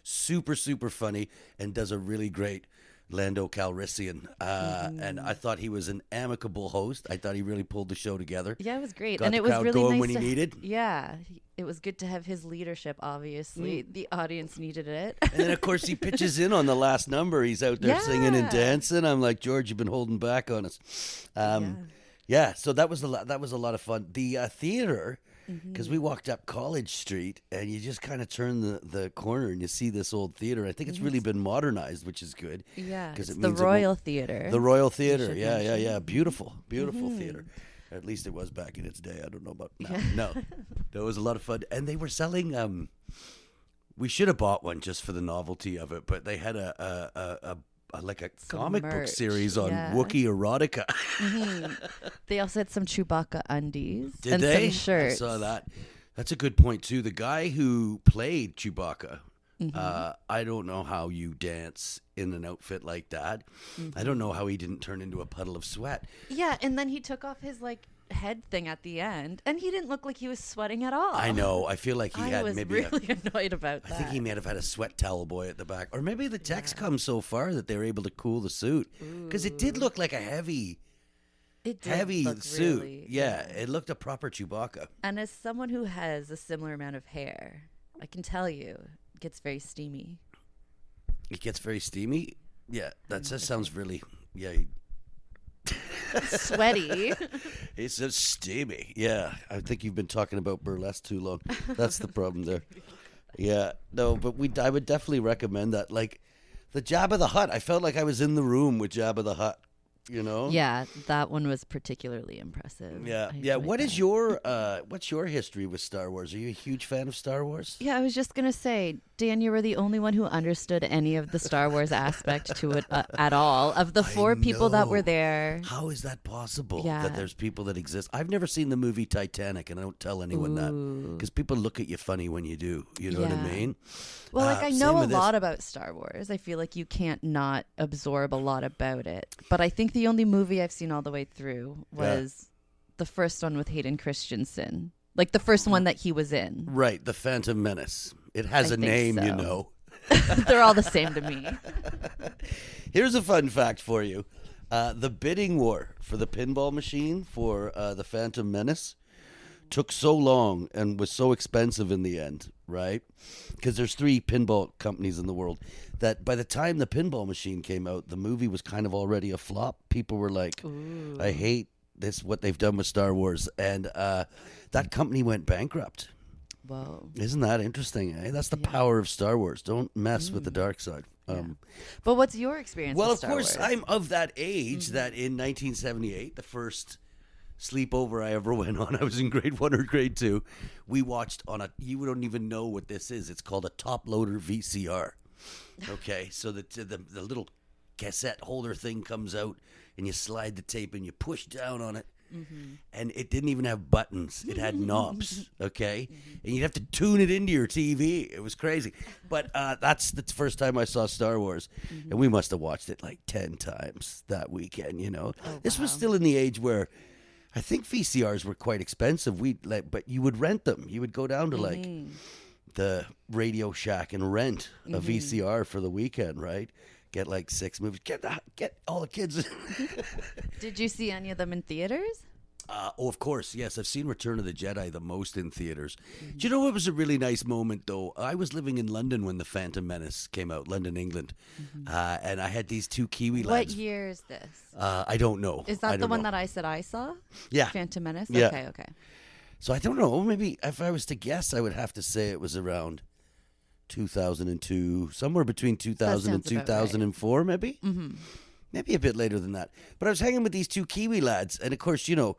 super, super funny, and does a really great Lando Calrissian. And I thought he was an amicable host. I thought he really pulled the show together. Yeah, it was great. Got And the it was crowd really going nice when he needed. Yeah, it was good to have his leadership, obviously. The audience needed it. And then, of course, he pitches in on the last number. He's out there singing and Yeah. dancing. I'm like, George, you've been holding back on us. Yeah, so that was a lot of fun. The theater, because we walked up College Street, and you just kind of turn the corner and you see this old theater. I think it's really been modernized, which is good. Yeah, because it's it the means Royal Theater. The Royal Theater, should yeah. Beautiful theater. At least it was back in its day. I don't know about now. No, that was a lot of fun, and they were selling. We should have bought one just for the novelty of it, but they had a like a Some comic book merch, series on yeah. Wookiee erotica. They also had some Chewbacca undies Did and they? some shirts. I saw that. That's a good point too. The guy who played Chewbacca, I don't know how you dance in an outfit like that. I don't know how he didn't turn into a puddle of sweat. Yeah, and then he took off his like head thing at the end, and he didn't look like he was sweating at all. I know. I feel like he I had was maybe really annoyed about I that. think he might have had a sweat towel boy at the back, or maybe the tech's come so far that they were able to cool the suit because it did look like a heavy It did look suit. really- Yeah, it looked a proper Chewbacca. And as someone who has a similar amount of hair, I can tell you, it gets very steamy. It gets very steamy. Yeah, that just sounds really Sweaty. It's just steamy. Yeah, I think you've been talking about burlesque too long. That's the problem there. Yeah, no, but I would definitely recommend that. Like the Jabba the Hutt, I felt like I was in the room with Jabba the Hutt. You know? Yeah, that one was particularly impressive. Yeah, I yeah. enjoyed What that. is your what's your history with Star Wars? Are you a huge fan of Star Wars? Yeah, I was just gonna say, Dan, you were the only one who understood any of the Star Wars aspect to it at all. Of the four people that were know. there, How is that possible? Yeah. That there's people that exist. I've never seen the movie Titanic, and I don't tell anyone that because people look at you funny when you do. You know what I Yeah. mean? well, like I same know a with this. lot about Star Wars. I feel like you can't not absorb a lot about it. But I think the only movie I've seen all the way through was the first one with Hayden Christensen, like the first one that he was in. Right, the Phantom Menace. It has I a think name, you so. know. They're all the same to me. Here's a fun fact for you. The bidding war for the pinball machine for the Phantom Menace took so long and was so expensive in the end, right? Because there's 3 pinball companies in the world that by the time the pinball machine came out, the movie was kind of already a flop. People were like, I hate this, what they've done with Star Wars. And that company went bankrupt. Whoa. Isn't that interesting? Eh? That's the power of Star Wars. Don't mess with the dark side. But what's your experience Well, with of Star course, Wars? I'm of that age that in 1978, the first sleepover I ever went on, I was in grade 1 or grade 2, we watched on you don't even know what this is. It's called a top loader VCR. Okay, so the little cassette holder thing comes out, and you slide the tape and you push down on it. And it didn't even have buttons. It had knobs, okay? And you'd have to tune it into your TV. It was crazy. But that's the first time I saw Star Wars. And we must have watched it like 10 times that weekend, you know? This was still in the age where I think VCRs were quite expensive. But you would rent them. You would go down to like the Radio Shack and rent a VCR for the weekend, right? Get like 6 movies. Get all the kids. Did you see any of them in theaters? Oh, of course. Yes, I've seen Return of the Jedi the most in theaters. Do you know what was a really nice moment, though? I was living in London when The Phantom Menace came out, London, England. And I had these 2 Kiwi What lads. year is this? I don't know. Is I that the don't one know. that I said I saw? Yeah. Phantom Menace? Yeah. Okay. So I don't know. Maybe if I was to guess, I would have to say it was around 2002, somewhere between 2000 and sounds about 2004, maybe? Maybe a bit later than that. But I was hanging with these 2 Kiwi lads. And, of course, you know,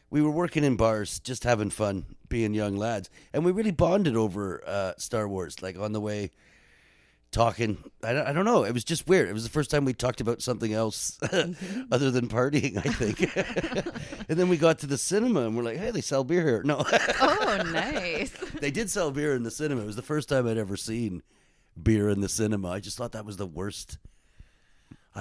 we were working in bars, just having fun, being young lads. And we really bonded over Star Wars, like on the way talking. I don't know. It was just weird. It was the first time we talked about something else other than partying, I think. And then we got to the cinema and we're like, hey, they sell beer here. No. Oh, nice. They did sell beer in the cinema. It was the first time I'd ever seen beer in the cinema. I just thought that was the worst.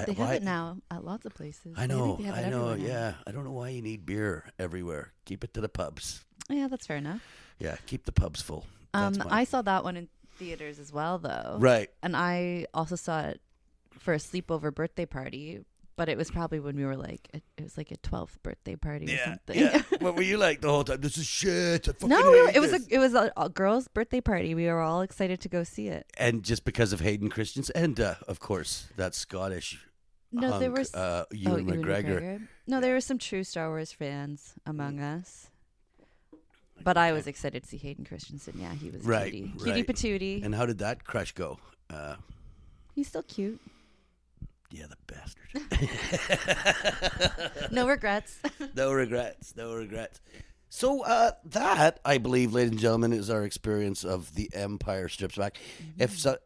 They have it now at lots of places. I know, They have it everywhere now. yeah. I don't know why you need beer everywhere. Keep it to the pubs. Yeah, that's fair enough. Yeah, keep the pubs full. That's I saw that one in theaters as well, though. Right. And I also saw it for a sleepover birthday party, but it was probably when we were like, it was like a 12th birthday party or something. Yeah. What were you like the whole time? This is shit. I fucking No, hate it was this. it was a girl's birthday party. We were all excited to go see it. And just because of Hayden Christensen, and of course that Scottish No, hunk, there was Ewan McGregor. No, there were some true Star Wars fans among us. But I was excited to see Hayden Christensen. Yeah, he was Right, cutie. right. Cutie patootie. And how did that crush go? He's still cute. Yeah, the bastard. No regrets. No regrets. No regrets. So that, I believe, ladies and gentlemen, is our experience of The Empire Strips Back. Mm-hmm. If so,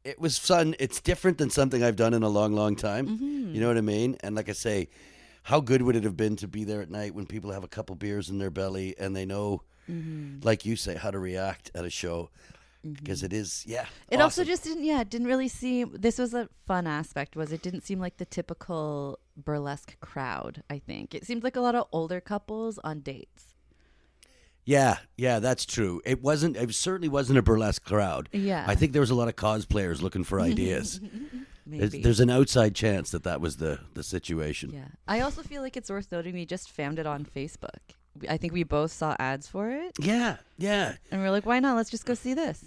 it was fun. It's different than something I've done in a long, long time. Mm-hmm. You know what I mean? And like I say, how good would it have been to be there at night when people have a couple beers in their belly and they know, like you say, how to react at a show? Because it is, It awesome. also just didn't really seem, this was a fun aspect, was it didn't seem like the typical burlesque crowd, I think. It seemed like a lot of older couples on dates. Yeah, that's true. It certainly wasn't a burlesque crowd. Yeah. I think there was a lot of cosplayers looking for ideas. Maybe. There's an outside chance that was the situation. Yeah. I also feel like it's worth noting we just found it on Facebook. I think we both saw ads for it. Yeah. And we were like, why not? Let's just go see this.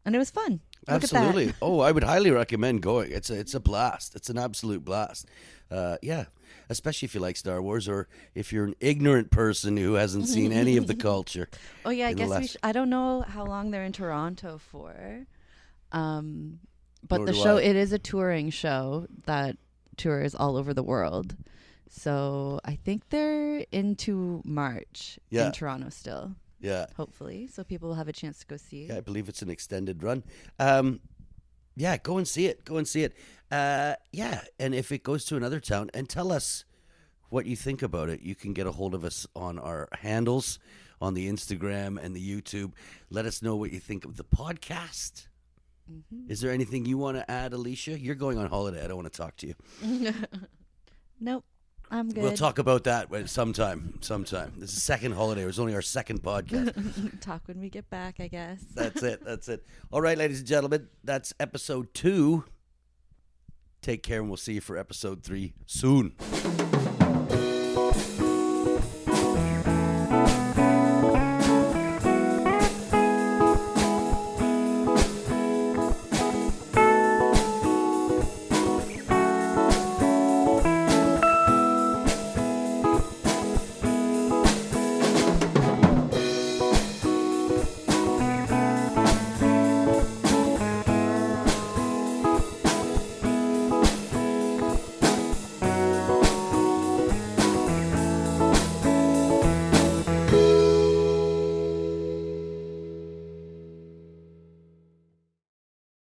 And it was fun. Look Absolutely. at that. Oh, I would highly recommend going. It's a blast. It's an absolute blast. Yeah, especially if you like Star Wars or if you're an ignorant person who hasn't seen any of the culture. Oh, yeah. I in the guess last- I don't know how long they're in Toronto for. But Nor the do show, I. it is a touring show that tours all over the world. So I think they're into March Yeah. in Toronto still, Yeah. hopefully. So people will have a chance to go see Yeah, I it. believe it's an extended run. Yeah, go and see it. Go and see it. Yeah, and if it goes to another town, and tell us what you think about it. You can get a hold of us on our handles, on the Instagram and the YouTube. Let us know what you think of the podcast. Is there anything you want to add, Alicia? You're going on holiday. I don't want to talk to you. Nope. I'm good. We'll talk about that sometime. This is the second holiday. It was only our second podcast. Talk when we get back, I guess. That's it. All right, ladies and gentlemen, that's episode 2. Take care, and we'll see you for episode 3 soon.